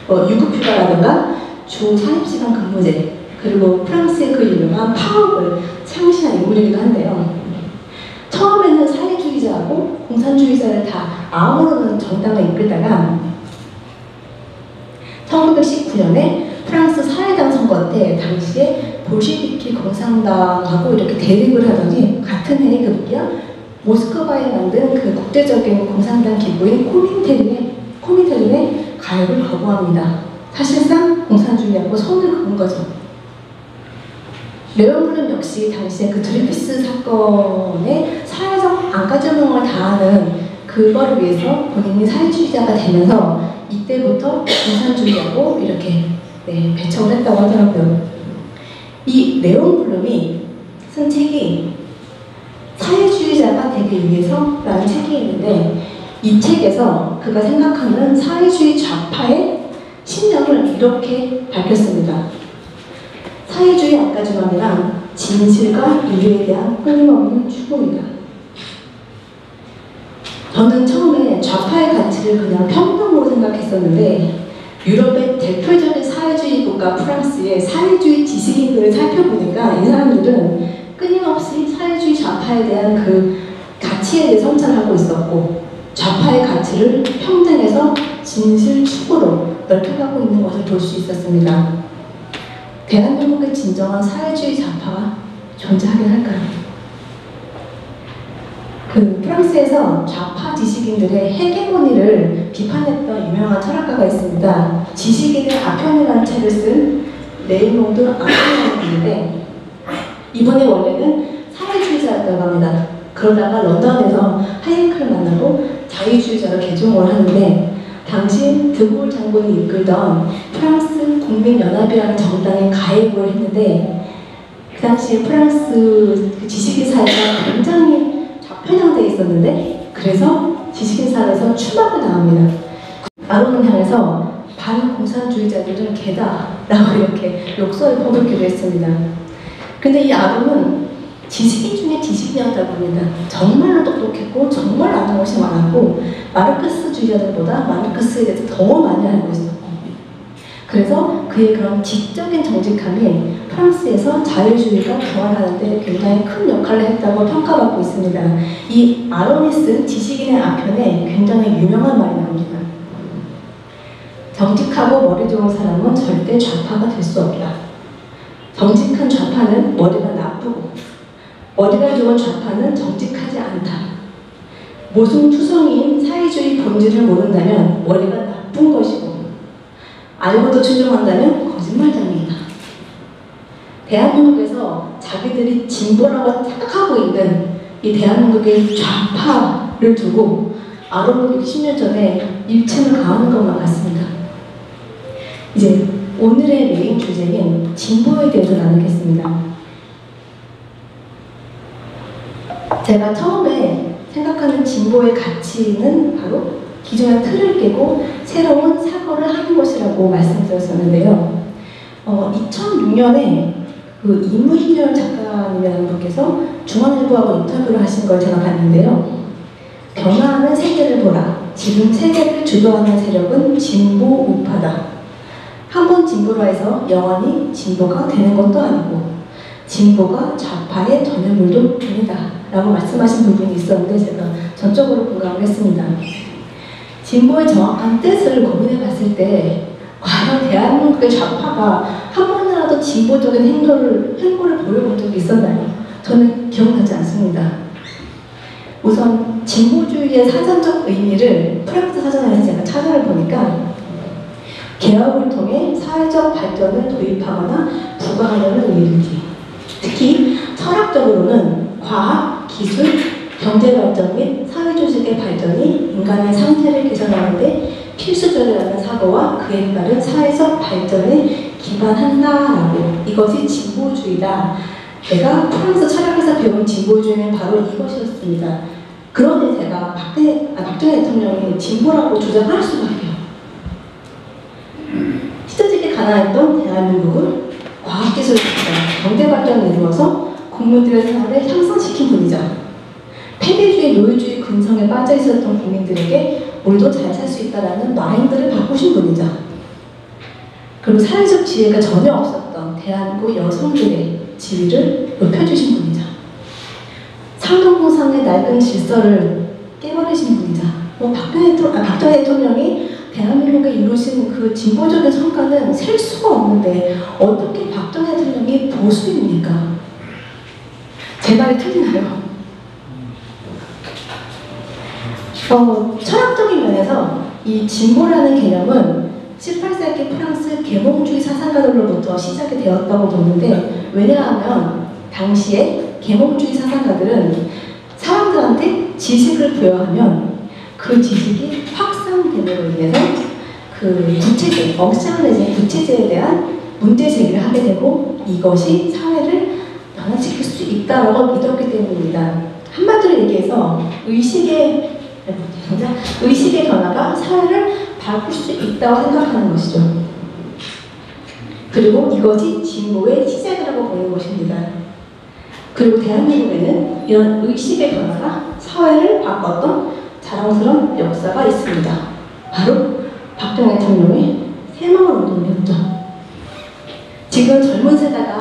유급휴가라든가 주 40시간 근무제, 그리고 프랑스의 그 유명한 파업을 창시한 인물이기도 한데요. 처음에는 사회주의자하고 공산주의자를 다 아우르는 정당을 이끌다가 1919년에 프랑스 사회당 선거 때 당시에 볼셰비키 공산당하고 이렇게 대립을 하더니 같은 해에 급기야 모스크바에 만든 그 국제적인 공산당 기구인 코민테른의 가입을 거부합니다. 사실상 공산주의하고 손을 그은 거죠. 레옹 블룸 역시 당시에 그 드레이프스 사건에 사회적 안가주먹을 다하는 그거를 위해서 본인이 사회주의자가 되면서 이때부터 공산주의하고 이렇게 배척을 했다고 하더라고요. 이 레옹 블룸이 쓴 책이 사회주의자가 되기 위해서라는 책이 있는데, 이 책에서 그가 생각하는 사회주의 좌파의 신념을 이렇게 밝혔습니다. 사회주의 안가주먹이란 진실과 인류에 대한 끊임없는 추구이다. 저는 처음에 좌파의 가치를 그냥 평등으로 생각했었는데, 유럽의 대표적인 사회주의 국가 프랑스의 사회주의 지식인들을 살펴보니까 이 사람들은 끊임없이 사회주의 좌파에 대한 그 가치에 대해 성찰하고 있었고, 좌파의 가치를 평등에서 진실 추구로 넓혀가고 있는 것을 볼 수 있었습니다. 대한민국의 진정한 사회주의 좌파가 존재하긴 할까요? 프랑스에서 좌파 지식인들의 헤게모니를 비판했던 유명한 철학가가 있습니다. 지식인의 아편이라는 책을 쓴 레이몽드 아편이라는 분인데, 이분이 원래는 사회주의자였다고 합니다. 그러다가 런던에서 하이에크를 만나고 자유주의자로 개종을 하는데, 당시 드골 장군이 이끌던 프랑스 국민연합이라는 정당에 가입을 했는데, 그 당시에 프랑스 지식인 사회가 굉장히 편향되어 있었는데, 그래서 지식인 사회에서 추방을 당합니다. 아론을 향해서 반공산주의자들은 개다 라고 이렇게 욕설을 퍼붓기도 했습니다. 근데 이 아론은 지식인 중에 지식인이었다고 합니다. 정말로 똑똑했고 정말 아는 것이 많았고 마르크스주의자들보다 마르크스에 대해서 더 많이 알고 있었고, 그래서 그의 그런 지적인 정직함이 프랑스에서 자유주의가 부활하는 데 굉장히 큰 역할을 했다고 평가받고 있습니다. 이 아론이 쓴 지식인의 아편에 굉장히 유명한 말이 나옵니다. 정직하고 머리 좋은 사람은 절대 좌파가 될 수 없다. 정직한 좌파는 머리가 나쁘고 머리가 좋은 좌파는 정직하지 않다. 모순투성이인 사회주의 본질을 모른다면 머리가 나쁜 것이고, 알고도 추종한다면 거짓말장이다. 대한민국에서 자기들이 진보라고 생각하고 있는 이 대한민국의 좌파를 두고 아론은 60년 전에 일침을 가하는 것만 같습니다. 이제 오늘의 메인 주제인 진보에 대해서 나누겠습니다. 제가 처음에 생각하는 진보의 가치는 바로 기존의 틀을 깨고 새로운 사고를 하는 것이라고 말씀드렸었는데요. 2006년에 그 이무희열 작가님이라는 분께서 중앙일보하고 인터뷰를 하신 걸 제가 봤는데요. 변화하는 세계를 보라. 지금 세계를 주도하는 세력은 진보 우파다. 한 번 진보로 해서 영원히 진보가 되는 것도 아니고 진보가 좌파의 전유물도 아니다 라고 말씀하신 부분이 있었는데 제가 전적으로 공감을 했습니다. 진보의 정확한 뜻을 고민해 봤을 때 과연 대한민국의 좌파가 한 번이라도 진보적인 행보를 보여본 적이 있었나요? 저는 기억나지 않습니다. 우선 진보주의의 사전적 의미를 프랑스 사전에서 제가 찾아를 보니까 개혁을 통해 사회적 발전을 도입하거나 부과하려는 의미이지. 특히 철학적으로는 과학, 기술, 경제 발전 및 사회 조직의 발전이 인간의 상태를 개선하는 데 필수적이라는 사고와 그에 따른 사회적 발전에 기반한다라고. 이것이 진보주의다. 내가 프랑스 철학에서 배운 진보주의는 바로 이것이었습니다. 그러니 제가 박정희 대통령이 진보라고 주장할 수밖에요. 시대적에 가난했던 대한민국을 과학기술 발전, 경제발전을 이루어서 국민들의 생활을 향상시킨 분이죠. 폐기주의, 노예주의 근성에 빠져 있었던 국민들에게 우리도 잘 살 수 있다는 마인드를 바꾸신 분이죠. 그리고 사회적 지혜가 전혀 없었던 대한민국 여성들의 지위를 높여주신 분이죠. 상동공상의 낡은 질서를 깨버리신 분이죠. 박정희 대통령이 대한민국에 이루신 그 진보적인 성과는 셀 수가 없는데 어떻게 박정희 대통령이 보수입니까? 제 말이 틀리나요? 철학적인 면에서 이 진보라는 개념은 18세기 프랑스 계몽주의 사상가들로부터 시작이 되었다고 보는데, 왜냐하면 당시에 계몽주의 사상가들은 사람들한테 지식을 부여하면 그 지식이 확산됨으로 인해서 그 구체제, 억장내진 구체제에 대한 문제 제기를 하게 되고 이것이 사회를 변화시킬 수 있다고 믿었기 때문입니다. 한마디로 얘기해서 의식의 변화가 사회를 바꿀 수 있다고 생각하는 것이죠. 그리고 이것이 진보의 시작이라고 보는 것입니다. 그리고 대한민국에는 이런 의식의 변화가 사회를 바꿨던 자랑스러운 역사가 있습니다. 바로 박정희 대통령의 새마을운동이었죠. 지금 젊은 세대가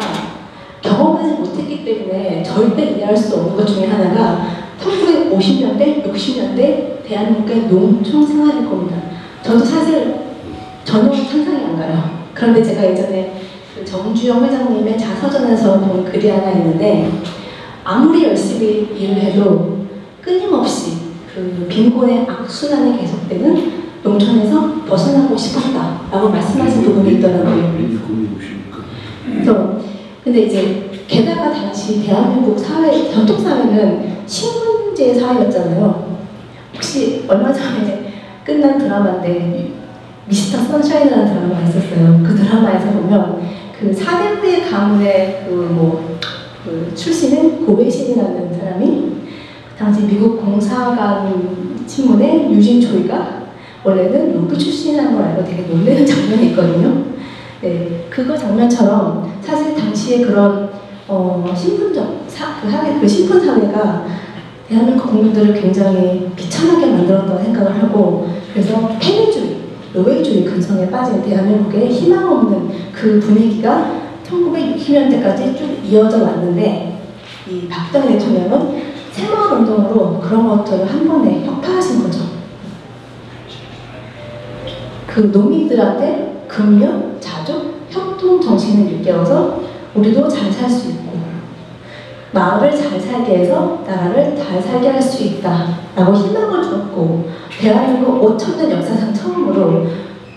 경험하지 못했기 때문에 절대 이해할 수 없는 것 중에 하나가 1950년대, 60년대 대한민국의 농촌 생활일 겁니다. 저도 사실 전혀 상상이 안 가요. 그런데 제가 예전에 그 정주영 회장님의 자서전에서 본 글이 하나 있는데, 아무리 열심히 일을 해도 끊임없이 그 빈곤의 악순환이 계속되는 농촌에서 벗어나고 싶었다라고 말씀하신 부분이 있더라고요. 그래서 근데 이제 게다가 당시 대한민국 사회, 전통사회는 신분제 사회였잖아요. 혹시 얼마 전에 끝난 드라마인데 미스터 선샤인이라는 드라마가 있었어요. 그 드라마에서 보면 그 4대부의 가문의 그 출신인 고백신이라는 사람이 당시 미국 공사관 신문의 유진 초이가 원래는 로비 출신이라는 걸 알고 되게 놀라는 장면이 있거든요. 네, 그거 장면처럼 사실 당시에 그런 신분적 그 신분 사회가 대한민국 국민들을 굉장히 비참하게 만들었다고 생각을 하고, 그래서 폐기주의, 노예주의 근성에 빠진 대한민국의 희망 없는 그 분위기가 1960년대까지 쭉 이어져 왔는데, 이 박정희 대통령은 새마을운동으로 그런 것들을 한 번에 혁파하신 거죠. 그 농민들한테 금융, 자족, 협동 정신을 일깨워서 우리도 잘 살 수 있고 마을을 잘 살게 해서 나라를 잘 살게 할 수 있다 라고 희망을 주었고, 대한민국 5,000년 역사상 처음으로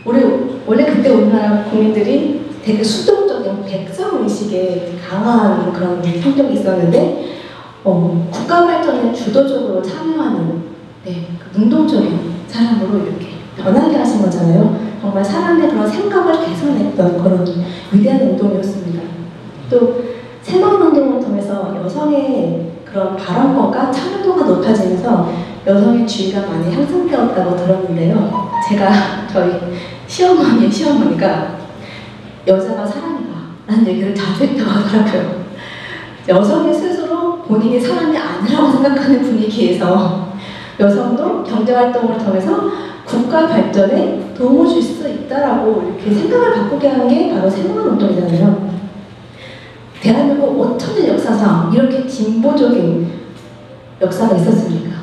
원래 그때 우리나라 국민들이 되게 수동적인 백성의식에 강한 그런 성격이 있었는데 국가 발전에 주도적으로 참여하는 능동적인 사람으로 이렇게 변하게 하신 거잖아요. 정말 사람의 그런 생각을 개선했던 그런 위대한 운동이었습니다. 또 새마을운동을 통해서 여성의 그런 발언권과 참여도가 높아지면서 여성의 지위가 많이 향상되었다고 들었는데요. 제가 저희 시어머니가 여자가 사람이다 라는 얘기를 자주 했다고 하더라고요. 여성이 스스로 본인이 사람이 아니라고 생각하는 분위기에서 여성도 경제활동을 통해서 국가 발전에 도움을 줄 수 있다라고 이렇게 생각을 바꾸게 한 게 바로 새마을운동이잖아요. 대한민국 5천년 역사상 이렇게 진보적인 역사가 있었습니까?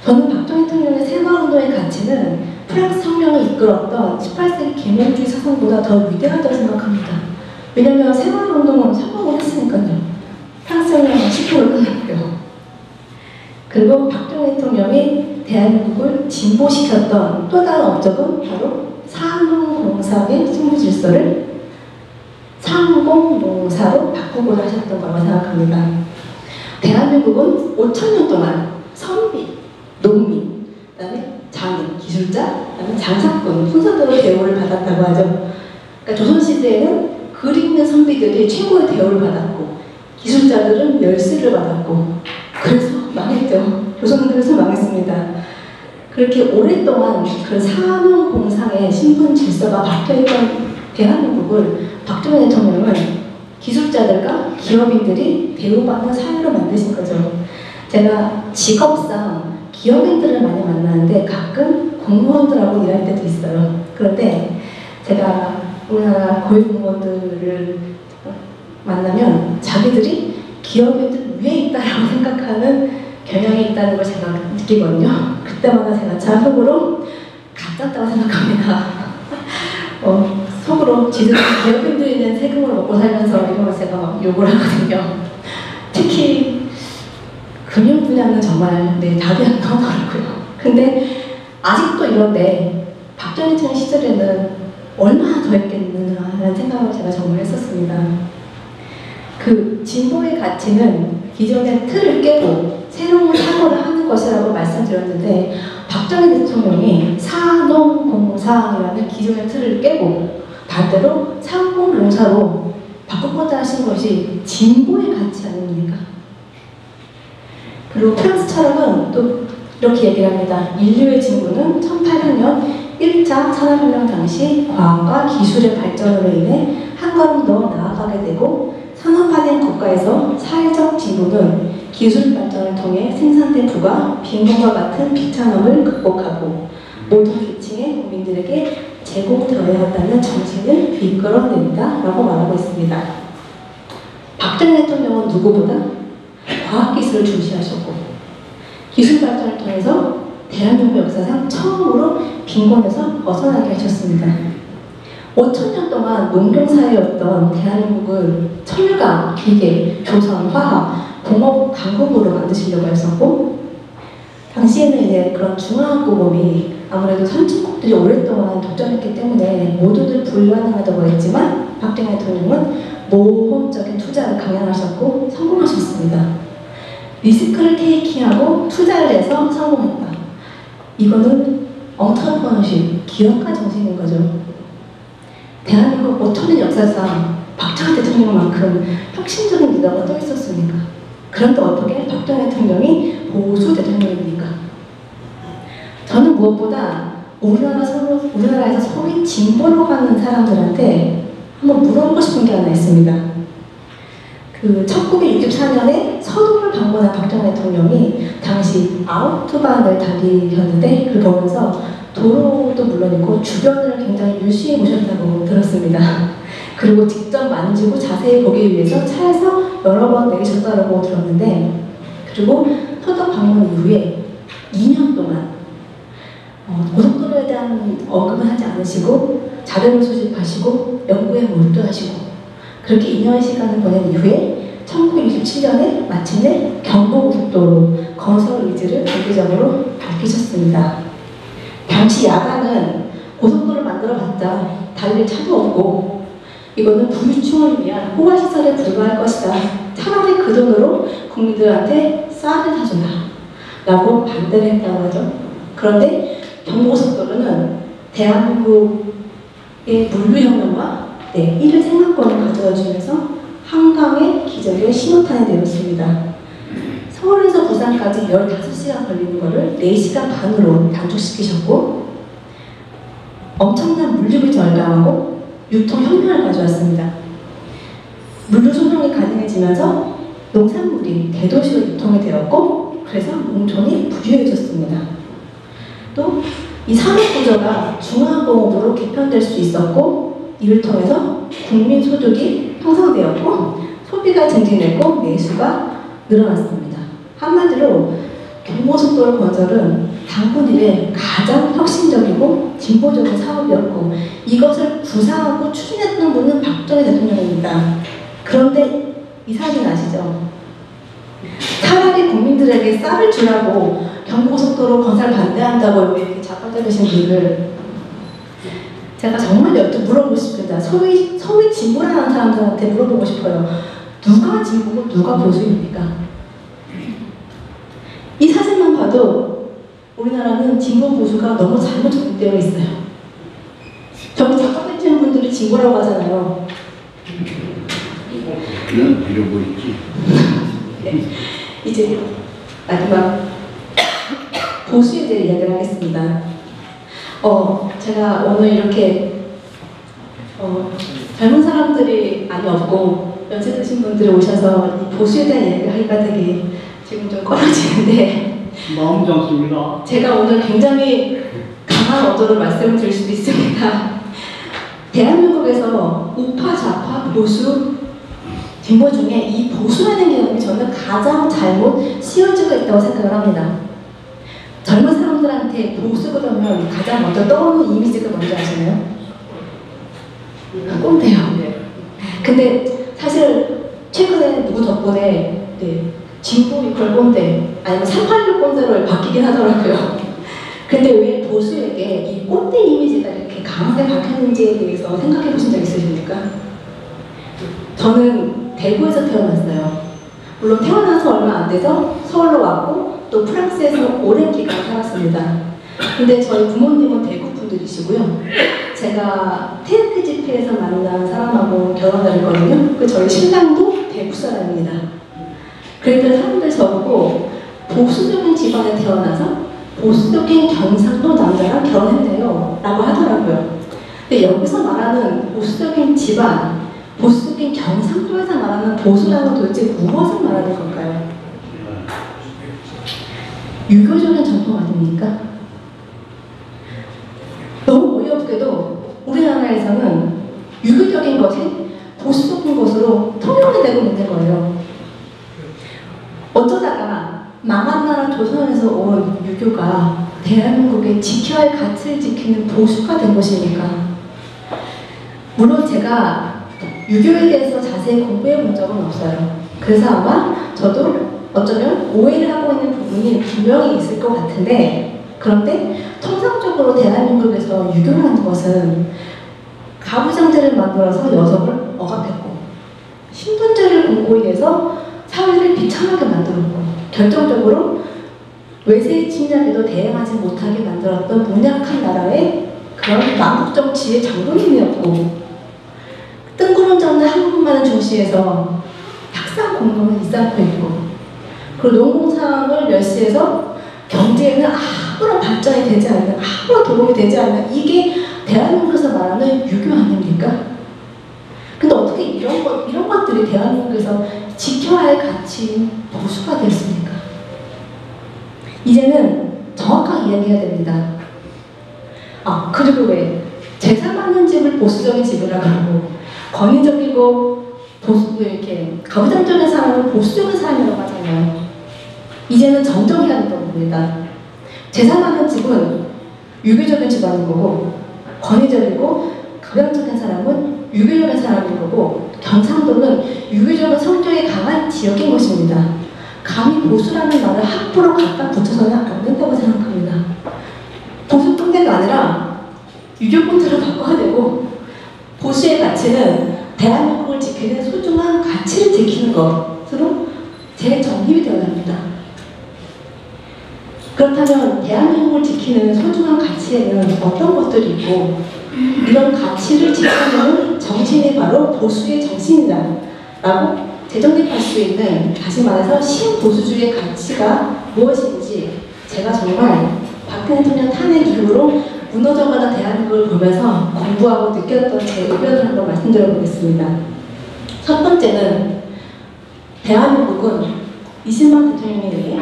저는 박정희 대통령의 새마을운동의 가치는 프랑스 혁명을 이끌었던 18세기 계몽주의 사상보다 더 위대하다고 생각합니다. 왜냐하면 새마을운동은 성공을 했으니까요. 프랑스 혁명은 10%로 끝났고요. 그리고 박정희 대통령이 대한민국을 진보시켰던 또 다른 업적은 바로 상공공사의 신분질서를 상공농사로 바꾸고자 하셨던 거라고 생각합니다. 대한민국은 5천년 동안 선비, 농민, 그다음에 장인, 기술자, 그다음에 장사꾼 순서대로 대우를 받았다고 하죠. 그러니까 조선시대에는 글 읽는 선비들이 최고의 대우를 받았고 기술자들은 멸시를 받았고 그래서 망했죠. 조선은 그래서 망했습니다. 그렇게 오랫동안 그 상공공상의 신분 질서가 박혀있던 대한민국을 박정희 대통령은 기술자들과 기업인들이 대우받는 사회로 만드신 거죠. 제가 직업상 기업인들을 많이 만나는데 가끔 공무원들하고 일할 때도 있어요. 그런데 제가 우리나라 고위공무원들을 만나면 자기들이 기업인들 위에 있다라고 생각하는 경향이 있다는 걸 제가 느끼거든요. 그때마다 제가 참 속으로 가짜다고 생각합니다. 속으로 지들 기업인들이 낸 세금을 먹고 살면서 이걸 제가 막 욕을 하거든요. 특히 금융 분야는 정말 답이 안 나오더라고요. 근데 아직도 이런데 박정희 대통령 시절에는 얼마나 더 했겠느냐라는 생각을 제가 정말 했었습니다. 그 진보의 가치는 기존의 틀을 깨고 새로운 사고를 하는 것이라고 말씀드렸는데 박정희 대통령이 사농공상이라는 기존의 틀을 깨고 반대로 상공농사로 바꾸고자 하신 것이 진보의 가치 아닙니까? 그리고 프랑스 철학은 또 이렇게 얘기를 합니다. 인류의 진보는 1800년 1차 산업혁명 당시 과학과 기술의 발전으로 인해 한 걸음 더 나아가게 되고 산업화된 국가에서 사회적 진보는 기술 발전을 통해 생산된 부가 빈곤과 같은 비천함을 극복하고 모든 계층의 국민들에게 제공되어야 한다는 정신을 이끌어낸다 라고 말하고 있습니다. 박정희 대통령은 누구보다 과학기술을 중시하셨고 기술 발전을 통해서 대한민국 역사상 처음으로 빈곤에서 벗어나게 하셨습니다. 5천년 동안 농경사회였던 대한민국을 철강, 기계, 조선, 화학, 공업 강국으로 만드시려고 했었고 당시에는 이제 그런 중화학공업이 아무래도 선진국들이 오랫동안 독점했기 때문에 모두들 불가능하다고 했지만 박정희 대통령은 모험적인 투자를 강행하셨고 성공하셨습니다. 리스크를 테이킹하고 투자를 해서 성공했다. 이거는 언터프너십, 기업가 정신인 거죠. 대한민국 5천년 역사상 박정희 대통령만큼 혁신적인 리더가 또 있었습니까? 그런데 어떻게 박정희 대통령이 보수 대통령입니까? 저는 무엇보다 우리나라에서 소위 진보로 가는 사람들한테 한번 물어보고 싶은 게 하나 있습니다. 1964년에 서동을 방문한 박정희 대통령이 당시 아우토반을 달리셨는데 그걸 보면서 도로도 물론이고 주변을 굉장히 유시해 보셨다고 들었습니다. 그리고 직접 만지고 자세히 보기 위해서 차에서 여러 번 내리셨다고 들었는데 그리고 서동 방문 이후에 2년 동안 고속도로에 대한 언급은 하지 않으시고 자료를 수집하시고 연구에 몰두하시고 그렇게 2년의 시간을 보낸 이후에 1967년에 마침내 경부고속도로 건설 의지를 공개적으로 밝히셨습니다. 당시 야당은 고속도로를 만들어봤자 달릴 차도 없고 이거는 부유층을 위한 호화시설에 불과할 것이다. 차라리 그 돈으로 국민들한테 쌀을 사준다 라고 반대를 했다고 하죠. 그런데 경부고속도로는 대한민국의 물류혁명과 이를 생각권을 가져다 주면서 한강의 기적의 신호탄이 되었습니다. 서울에서 부산까지 15시간 걸리는 것을 4시간 반으로 단축시키셨고 엄청난 물류비 절감하고 유통혁명을 가져왔습니다. 물류 소통이 가능해지면서 농산물이 대도시로 유통이 되었고 그래서 농촌이 부유해졌습니다. 또 이 산업구조가 중화공업으로 개편될 수 있었고, 이를 통해서 국민 소득이 형성되었고 소비가 증진했고 내수가 늘어났습니다. 한마디로 경부고속도로 건설은 당군 이래 가장 혁신적이고 진보적인 사업이었고, 이것을 구상하고 추진했던 분은 박정희 대통령입니다. 그런데 이 사진 아시죠? 차라리 국민들에게 쌀을 주라고 경부고속도로 건설 반대한다고 이렇게 자빠져계신 분들, 제가 정말 물어보고 싶습니다. 소위 진보라는 사람들한테 물어보고 싶어요. 누가 진보고 누가 보수입니까? 이 사진만 봐도 우리나라는 진보 보수가 너무 잘못 정립되어 있어요. 저기 자빠져계신 분들이 진보라고 하잖아요. 그냥 이러고 있지. 네. 이제 마지막 보수에 대해 이야기를 하겠습니다. 제가 오늘 이렇게 젊은 사람들이 많이 없고 연세 드신 분들이 오셔서 이 보수에 대한 이야기를 하기가 되게 지금 좀 꺼려지는데, 마음 잡습니다. 제가 오늘 굉장히 강한 어조로 말씀을 드릴 수도 있습니다. 대한민국에서 우파, 좌파, 보수, 진보 중에 이 보수라는 개념이 저는 가장 잘못 씌워지고 있다고 생각을 합니다. 젊은 사람들한테 보수 그러면 가장 먼저 떠오르는 이미지가 뭔지 아시나요? 꼰대요. 근데 사실 최근에 누구 덕분에 진보 이퀄 꼰대, 아니면 386 꼰대로 바뀌긴 하더라고요. 근데 왜 보수에게 이 꼰대 이미지가 이렇게 강하게 박혔는지에 대해서 생각해 보신 적 있으십니까? 저는 대구에서 태어났어요. 물론 태어나서 얼마 안 돼서 서울로 왔고 또 프랑스에서 오랜 기간 살았습니다. 근데 저희 부모님은 대구 분들이시고요. 제가 태극기 집회에서 만난 사람하고 결혼을 했거든요. 그 저희 신랑도 대구 사람입니다. 그랬더니 사람들 저보고 보수적인 집안에 태어나서 보수적인 경상도 남자랑 결혼했네요 라고 하더라고요. 근데 여기서 말하는 보수적인 집안, 보수적인 경상도에서 말하는 보수라는 도대체 무엇을 말하는 걸까요? 유교적인 전통 아닙니까? 너무 어이없게도 우리나라에서는 유교적인 것이 보수적인 것으로 통용이 되고 있는 거예요. 어쩌다가 망한 나라 조선에서 온 유교가 대한민국의 지켜야 할 가치를 지키는 보수가 된 것입니까? 물론 제가 유교에 대해서 자세히 공부해 본 적은 없어요. 그래서 아마 저도 어쩌면 오해를 하고 있는 부분이 분명히 있을 것 같은데, 그런데 통상적으로 대한민국에서 유교를 하는 것은 가부장제를 만들어서 여성을 억압했고, 신분제를 공고히 해서 사회를 비참하게 만들었고, 결정적으로 외세 침략에도 대응하지 못하게 만들었던 문약한 나라의 그런 남북 정치의 장본인이었고, 뜬구름 잡는 한국만을 중시해서 탁상 공론을 일삼고 있고, 그리고 농공상을 멸시해서 경제에는 아무런 발전이 되지 않는, 아무런 도움이 되지 않는, 이게 대한민국에서 말하는 유교 아닙니까? 근데 어떻게 이런 것들이 대한민국에서 지켜야 할 가치인 보수가 됐습니까? 이제는 정확하게 이야기해야 됩니다. 그리고 왜 제사 받는 집을 보수적인 집이라고 하고, 권위적이고 이렇게 가부장적인 사람은 보수적인 사람이라고 하잖아요. 이제는 정정해야 된다고 봅니다. 제사 받는 집은 유교적인 집안인 거고, 권위적이고 가부장적인 사람은 유교적인 사람인 거고, 경상도는 유교적인 성격이 강한 지역인 것입니다. 감히 보수라는 말을 함부로 갖다 붙여서는 안 된다고 생각합니다. 보수 꼰대가 아니라 유교 꼰대로 바꿔야 되고, 보수의 가치는 대한민국을 지키는 소중한 가치를 지키는 것으로 재정립이 되어야 합니다. 그렇다면 대한민국을 지키는 소중한 가치에는 어떤 것들이 있고, 이런 가치를 지키는 정신이 바로 보수의 정신이다라고 재정립할 수 있는, 다시 말해서 신보수주의의 가치가 무엇인지, 제가 정말 박근혜 대통령 탄핵 이후로 무너져가는 대한민국을 보면서 공부하고 느꼈던 제 의견을 한번 말씀드려 보겠습니다. 첫 번째는, 대한민국은 20만 대통령에 의해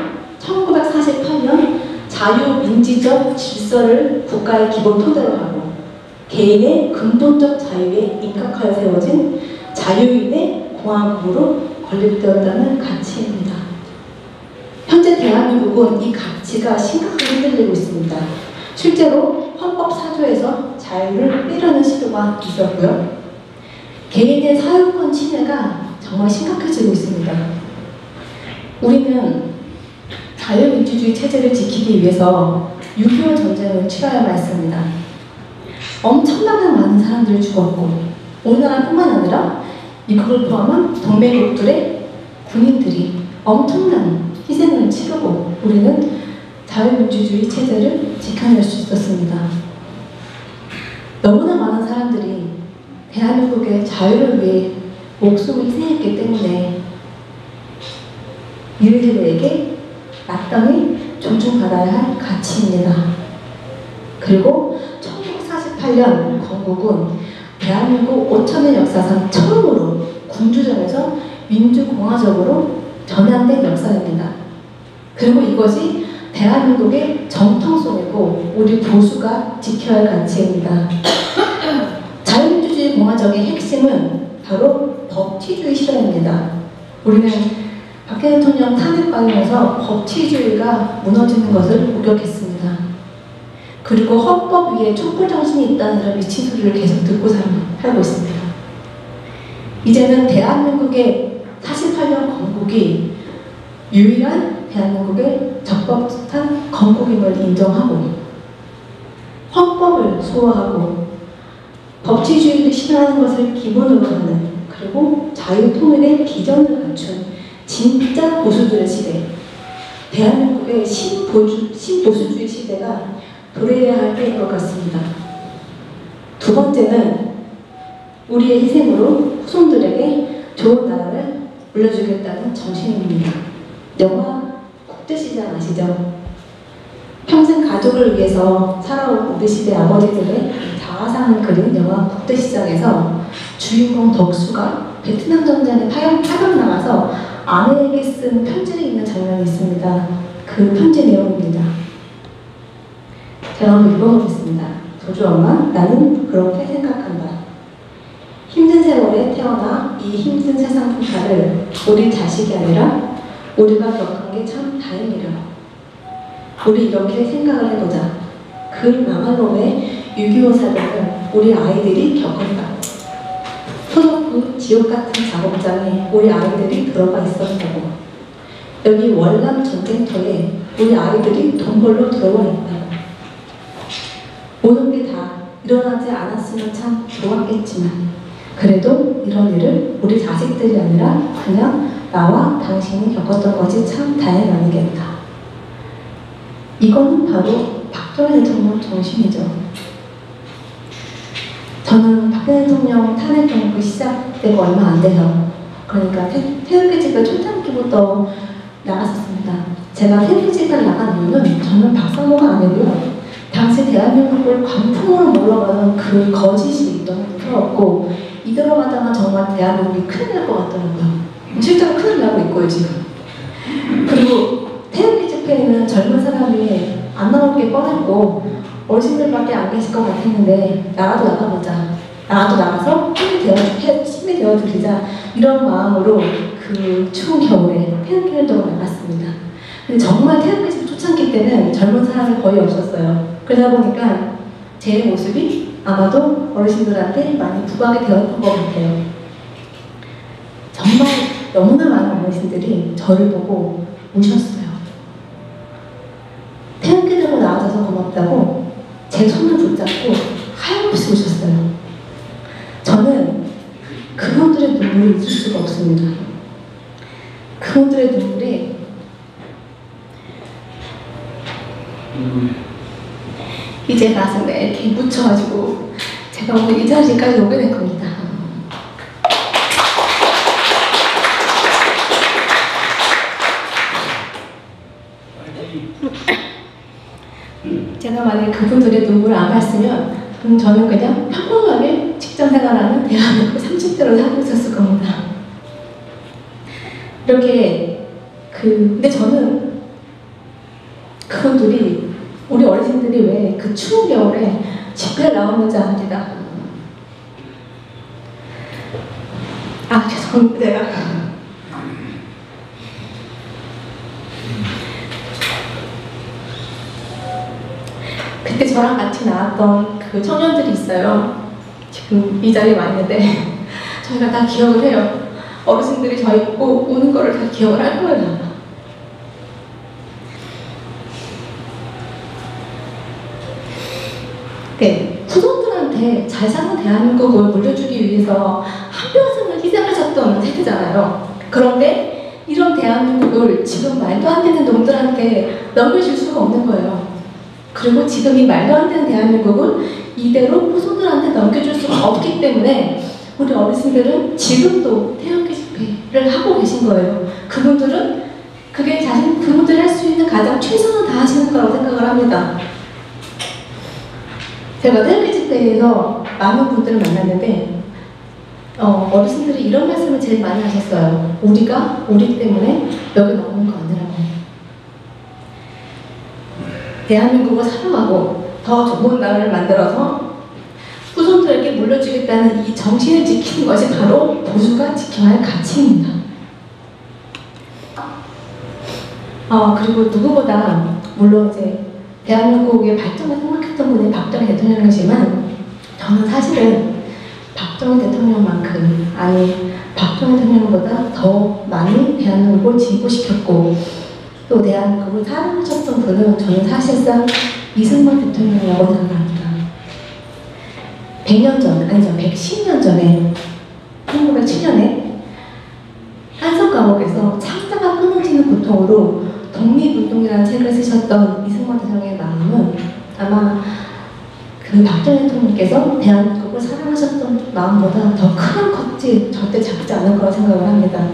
1948년 자유민주적 질서를 국가의 기본 토대로 하고 개인의 근본적 자유에 입각하여 세워진 자유인의 공화국으로 건립되었다는 가치입니다. 현재 대한민국은 이 가치가 심각하게 흔들리고 있습니다. 실제로 헌법 4조에서 자유를 빼려는 시도가 있었고요. 개인의 사유권 침해가 정말 심각해지고 있습니다. 우리는 자유민주주의 체제를 지키기 위해서 6.25 전쟁을 치러야만 했습니다. 엄청나게 많은 사람들이 죽었고 우리나라뿐만 아니라 미국을 포함한 동맹국들의 군인들이 엄청난 희생을 치르고 우리는 자유민주주의 체제를 지켜낼 수 있었습니다. 너무나 많은 사람들이 대한민국의 자유를 위해 목숨을 희생했기 때문에 이들에게 마땅히 존중받아야 할 가치입니다. 그리고 1948년 건국은 대한민국 5천년 역사상 처음으로 군주정에서 민주공화적으로 전환된 역사입니다. 그리고 이것이 대한민국의 정통성이고 우리 보수가 지켜야 할 가치입니다. 자유민주주의 공화정의 핵심은 바로 법치주의 실현입니다. 우리는 박근혜 대통령 탄핵 과정에서 법치주의가 무너지는 것을 목격했습니다. 그리고 헌법 위에 촛불 정신이 있다는 이런 미친 소리를 계속 듣고 살고 있습니다. 이제는 대한민국의 48년 건국이 유일한 대한민국의 적법한 건국임을 인정하고 헌법을 수호하고 법치주의를 실현하는 것을 기본으로 하는 그리고 자유통일의 기전을 갖춘 진짜 보수들의 시대, 대한민국의 신보수주의 시대가 도래해야 할 때인 것 같습니다. 두 번째는 우리의 희생으로 후손들에게 좋은 나라를 물려주겠다는 정신입니다. 영화 국대시장 아시죠? 평생 가족을 위해서 살아온 우리 시대 아버지들의 자화상을 그린 영화 국대시장에서 주인공 덕수가 베트남 전쟁에 파병 나가서 아내에게 쓴 편지를 읽는 장면이 있습니다. 그 편지 내용입니다. 제가 한번 읽어보겠습니다. 조주 엄마, 나는 그렇게 생각한다. 힘든 세월에 태어나 이 힘든 세상 풍파를 우리 자식이 아니라 우리가 겪은 게 참 다행이라. 우리 이렇게 생각을 해보자. 그 망할 놈의 6.25 사건을 우리 아이들이 겪었다. 소속부 지옥 같은 작업장에 우리 아이들이 들어가 있었다고. 여기 월남 전쟁터에 우리 아이들이 돈 벌러 들어와 있다고. 모든 게 다 일어나지 않았으면 참 좋았겠지만 그래도 이런 일을 우리 자식들이 아니라 그냥 나와 당신이 겪었던 것이 참 다행 아니겠다. 이거는 바로 박정희 대통령 정신이죠. 저는 박근혜 대통령 탄핵 정부 시작되고 얼마 안 돼서 그러니까 태극기집을 초창기부터 나갔었습니다. 제가 태극기집을 나간 이유는 저는 박사모가 아니고요. 당시 대한민국을 광풍으로 몰아가는 그 거짓이 너무 무서웠고 이대로가다가 정말 대한민국이 큰일 날 것 같더라고요. 실제로 큰일 나고 있고요 지금. 그리고 태극기 집회에는 젊은 사람이 안 나올 게 뻔했고 어르신들밖에 안 계실 것 같았는데 나라도 나가보자. 나라도 나가서 힘이 되어드리자. 이런 마음으로 그 추운 겨울에 태극기를 들고 나갔습니다. 근데 정말 태극기 집회 초창기 때는 젊은 사람이 거의 없었어요. 그러다 보니까 제 모습이 아마도 어르신들한테 많이 부각이 되었던 것 같아요. 정말 너무나 많은 어르신들이 저를 보고 우셨어요. 태극기 들고 나와줘서 고맙다고 제 손을 붙잡고 하염없이 우셨어요. 저는 그분들의 눈물을 잊을 수가 없습니다. 그분들의 눈물이 이제 가슴에 이렇게 묻혀가지고 제가 오늘 이 자리까지 오게 된 겁니다. 제가 만약에 그분들의 눈물을 안 봤으면 저는 그냥 평범하게 직장 생활하는 대한민국 30대로 살고 있었을 겁니다. 이렇게 근데 저는 어르신들이 왜 그 추운 겨울에 집회를 나오는지 압니다. 아, 죄송합니다. 제가. 그때 저랑 같이 나왔던 그 청년들이 있어요. 지금 이 자리에 와 있는데 저희가 다 기억을 해요. 어르신들이 저희 보고 우는 거를 다 기억을 할 거예요. 네, 후손들한테 잘 사는 대한민국을 물려주기 위해서 한평생을 희생하셨던 세대잖아요. 그런데 이런 대한민국을 지금 말도 안 되는 놈들한테 넘겨줄 수가 없는 거예요. 그리고 지금 이 말도 안 되는 대한민국을 이대로 후손들한테 넘겨줄 수가 없기 때문에 우리 어르신들은 지금도 태극기 집회를 하고 계신 거예요. 그분들은 그분들이 할 수 있는 가장 최선을 다하시는 거라고 생각을 합니다. 제가 태극기 집회에서 많은 분들을 만났는데 어르신들이 이런 말씀을 제일 많이 하셨어요. 우리가 우리 때문에 여기 나오는 거 아니라고. 대한민국을 사랑하고 더 좋은 나라를 만들어서 후손들에게 물려주겠다는 이 정신을 지키는 것이 바로 보수가 지켜야 할 가치입니다. 그리고 누구보다 물론 이제 대한민국의 발전을 생각했던 분이 박정희 대통령이지만 저는 사실은 박정희 대통령만큼 아니 박정희 대통령보다 더 많이 대한민국을 진보시켰고 또 대한민국을 사랑하셨던 분은 저는 사실상 이승만 대통령이라고 생각합니다. 100년 전, 아니죠 110년 전에 1907년에 한성 감옥에서 창자가 끊어지는 고통으로 독립운동이라는 책을 쓰셨던 이승만 대통령의 마음은 아마 그 박정희 대통령께서 대한민국을 사랑하셨던 마음보다 더 큰 컸지 절대 작지 않을 거라 생각을 합니다.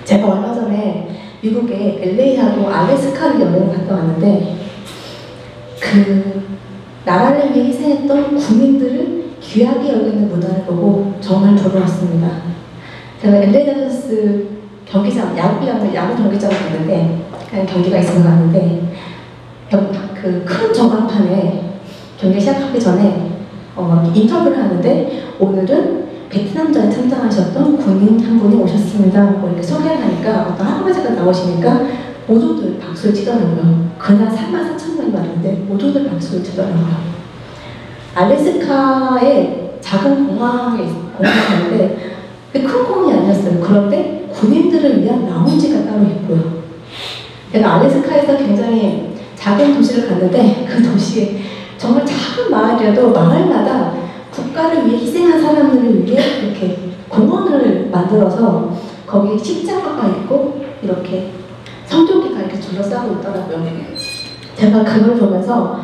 제가 얼마 전에 미국의 LA하고 알래스카를 여행을 갔다 왔는데 그 나라를 위해 희생했던 군인들을 귀하게 여기는 문화를 보고 정말 부러웠습니다. 제가 LA 다저스 경기장, 야구 경기장을 갔는데 경기가 있어서 갔는데 그 큰 전광판에 경기 시작하기 전에 인터뷰를 하는데 오늘은 베트남전에 참전하셨던 군인 한 분이 오셨습니다. 뭐 이렇게 소개를 하니까 어떤 할아버지가 나오시니까 모두들 박수를 치더라고요. 그날 34,000명이 왔는데 모두들 박수를 치더라고요. 알래스카에 작은 공항에 갔는데 큰 공항이 아니었어요. 그런데 군인들을 위한 라운지가 따로 있고요. 제가 알래스카에서 굉장히 작은 도시를 갔는데 그 도시에 정말 작은 마을이라도 마을마다 국가를 위해 희생한 사람들을 위해 이렇게 공원을 만들어서 거기에 십자가가 있고 이렇게 성조기가 이렇게 둘러싸고 있더라고요. 제가 그걸 보면서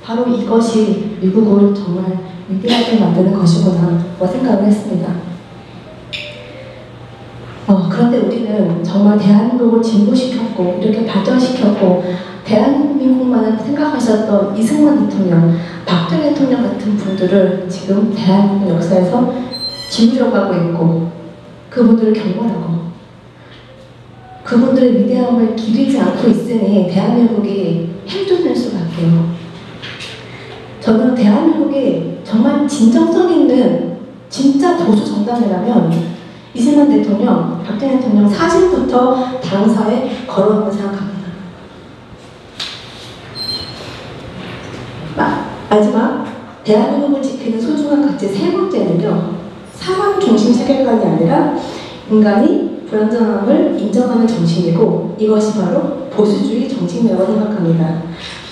바로 이것이 미국을 정말 위대하게 만드는 것이구나 생각을 했습니다. 그런데 우리는 정말 대한민국을 진보시켰고 이렇게 발전시켰고 대한민국만을 생각하셨던 이승만 대통령, 박정희 대통령 같은 분들을 지금 대한민국 역사에서 지우려고 하고 있고 그분들을 경멸하고 그분들의 위대함을 기리지 않고 있으니 대한민국이 행존할 수밖에요. 저는 대한민국이 정말 진정성 있는 진짜 보수 정당이라면 이승만 대통령, 박정희 대통령 사진부터 당사에 걸어놓는 생각합니다. 마지막, 대한민국을 지키는 소중한 가치 세 번째는요, 사람 중심 세계관이 아니라 인간이 불완전함을 인정하는 정신이고 이것이 바로 보수주의 정신이라고 생각합니다.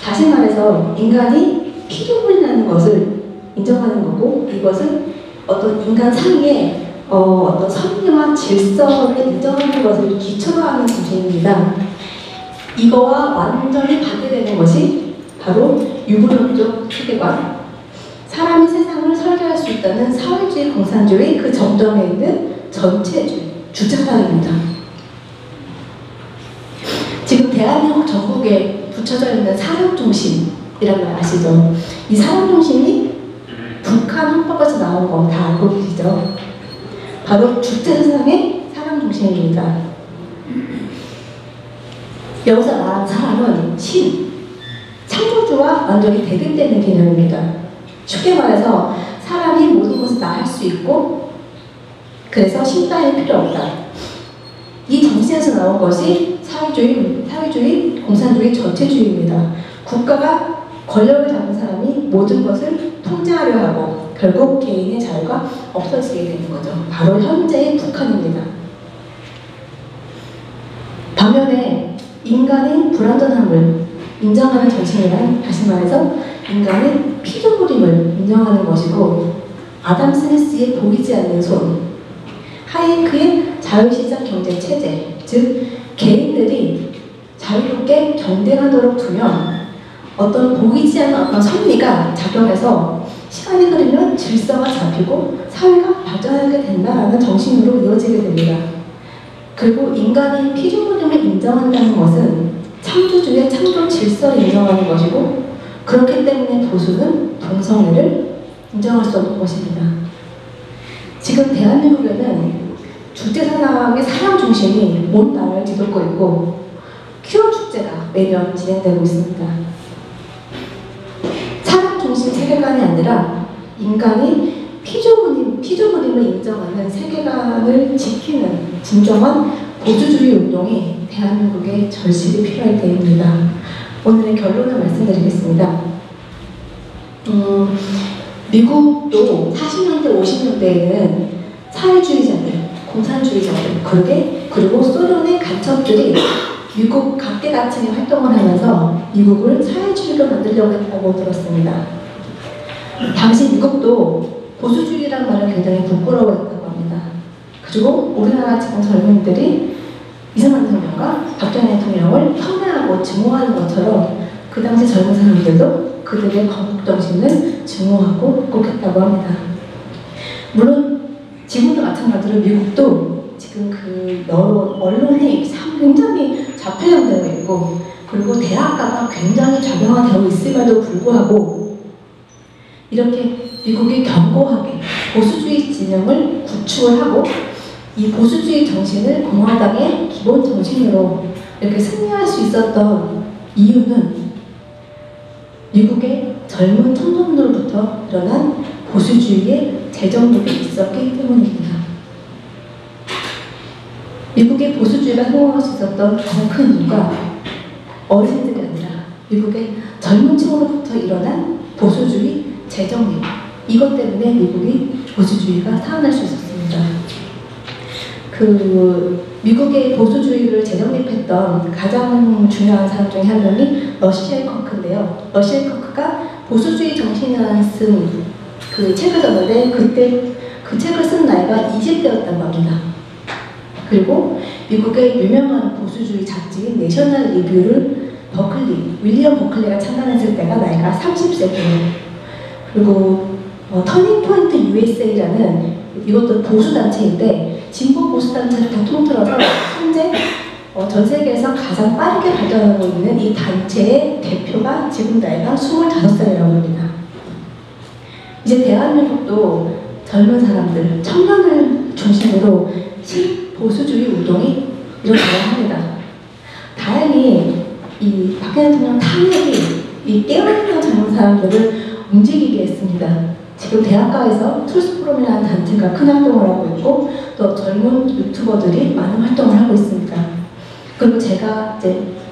다시 말해서 인간이 피조물이라는 것을 인정하는 거고 이것은 어떤 인간 사이에 어떤 선의와 질서를 인정하는 것을 기초로 하는 정신입니다. 이거와 완전히 반대되는 것이 바로 유구론적 세계관, 사람이 세상을 설계할 수 있다는 사회주의 공산주의 그 정점에 있는 전체주의, 주체사입니다. 지금 대한민국 전국에 붙여져 있는 사람중심이라는 말 아시죠? 이 사람중심이 북한 헌법에서 나온 거 다 알고 계시죠? 바로 주체사상의 사람중심입니다. 여기서 말하는 사람은 신, 창조주와 완전히 대립되는 개념입니다. 쉽게 말해서 사람이 모든 것을 다 할 수 있고 그래서 신 따위 필요 없다. 이 정신에서 나온 것이 사회주의, 공산주의 전체주의입니다. 국가가 권력을 잡은 사람이 모든 것을 통제하려 하고 결국 개인의 자유가 없어지게 되는 거죠. 바로 현재의 북한입니다. 반면에 인간의 불완전함을 인정하는 정신이란 다시 말해서 인간의 피조물임을 인정하는 것이고 아담 스미스의 보이지 않는 손, 하이크의 자유시장 경제체제, 즉 개인들이 자유롭게 경쟁하도록 두면 어떤 보이지 않는 어떤 섭리가 작용해서 시간이 흐르면 질서가 잡히고 사회가 발전하게 된다라는 정신으로 이어지게 됩니다. 그리고 인간의 피조물임을 인정한다는 것은 창조주의 창조 질서를 인정하는 것이고 그렇기 때문에 보수는 동성애를 인정할 수 없는 것입니다. 지금 대한민국에는 주체사상의 사람 중심이 온 나라를 뒤덮고 있고 퀴어 축제가 매년 진행되고 있습니다. 사람 중심 세계관이 아니라 인간이 피조물임을 인정하는 세계관을 지키는 진정한 보수주의 운동이 대한민국에 절실히 필요할 때입니다. 오늘의 결론을 말씀드리겠습니다. 미국도 40년대, 50년대에는 사회주의자들, 공산주의자들, 그리고 소련의 간첩들이 미국 각계각층에 활동을 하면서 미국을 사회주의로 만들려고 했다고 들었습니다. 당시 미국도 보수주의라는 말을 굉장히 부끄러워했다고 합니다. 그리고 우리나라 지금 젊은이들이 이승만 대통령과 박정희 대통령을 폄훼하고 증오하는 것처럼 그 당시 젊은 사람들도 그들의 거국정신을 증오하고 욱했다고 합니다. 물론 지금도 마찬가지로 미국도 지금 그 여러 언론이 굉장히 좌표형되어 있고 그리고 대학가가 굉장히 좌명화되어 있음에도 불구하고 이렇게 미국이 견고하게 보수주의 진영을 구축을 하고 이 보수주의 정신을 공화당의 기본 정신으로 이렇게 승리할 수 있었던 이유는 미국의 젊은 청년들로부터 일어난 보수주의의 재정립이 있었기 때문입니다. 미국의 보수주의가 성공할 수 있었던 가장 큰 이유가 어린이들이 아니라 미국의 젊은 층으로부터 일어난 보수주의 재정립, 이것 때문에 미국이 보수주의가 살아날 수 있었습니다. 미국의 보수주의를 재정립했던 가장 중요한 사람 중에 한 명이 러시엘 커크인데요. 러시엘 커크가 보수주의 정신이라는 쓴 그 책을 썼는데 그때 그 책을 쓴 나이가 20대였다고 합니다. 그리고 미국의 유명한 보수주의 잡지인 내셔널 리뷰를 윌리엄 버클리가 창간했을 때가 나이가 30세고요. 그리고 터닝 포인트 USA라는 이것도 보수단체인데 진보 보수단체를 다 통틀어서 현재 전 세계에서 가장 빠르게 발전하고 있는 이 단체의 대표가 지금 나이가 25살이라고 합니다. 이제 대한민국도 젊은 사람들, 청년을 중심으로 신보수주의 운동이 일어나야 합니다. 다행히 이 박근혜 대통령 탄핵이 이 깨어있는 젊은 사람들을 움직이게 했습니다. 지금 대학가에서 툴스포럼이라는 단체가 큰 활동을 하고 있고 또 젊은 유튜버들이 많은 활동을 하고 있습니다. 그리고 제가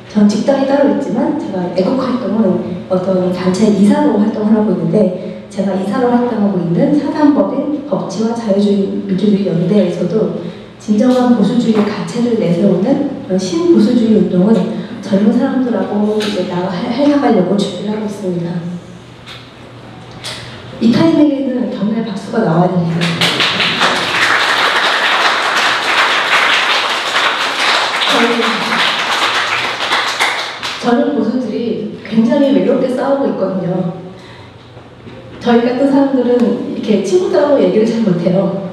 전 직장이 따로 있지만 제가 애국 활동은 어떤 단체 이사로 활동을 하고 있는데 제가 이사로 활동하고 있는 사단법인 법치와 자유주의 민주주의 연대에서도 진정한 보수주의의 가치를 내세우는 그런 신보수주의 운동을 젊은 사람들하고 이제 해나가려고 준비를 하고 있습니다. 이 타이밍에는 경례 박수가 나와야 됩니다. 젊은 보수들이 굉장히 외롭게 싸우고 있거든요. 저희 같은 사람들은 이렇게 친구들하고 얘기를 잘 못해요.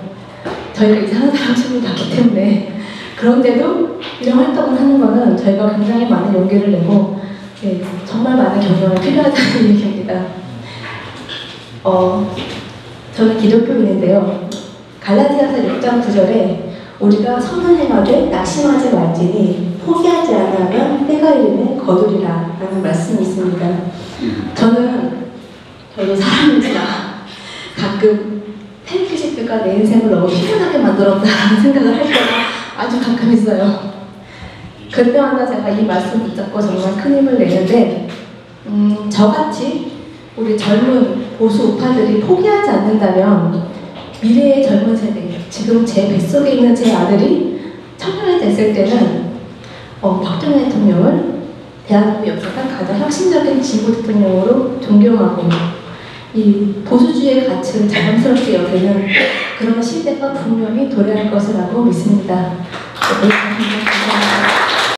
저희가 이상한 사람 친구 같기 때문에. 그런데도 이런 활동을 하는 거는 저희가 굉장히 많은 용기를 내고 정말 많은 경력이 필요하다는 얘기입니다. 저는 기독교인인데요. 갈라디아서 6장 9절에 우리가 선을 행하되 낙심하지 말지니 포기하지 않으면 때가 이르면 거두리라 라는 말씀이 있습니다. 저도 사람이지만 가끔 팬피지트가 내 인생을 너무 피곤하게 만들었다라는 생각을 할 때가 아주 가끔 있어요. 그때마다 제가 이 말씀 붙잡고 정말 큰 힘을 내는데 저같이 우리 젊은 보수 우파들이 포기하지 않는다면 미래의 젊은 세대, 지금 제 뱃속에 있는 제 아들이 청년이 됐을 때는 박정희 대통령을 대한민국 역사상 가장 혁신적인 지구 대통령으로 존경하고 이 보수주의의 가치를 자랑스럽게 여기는 그런 시대가 분명히 도래할 것이라고 믿습니다. 네, 감사합니다.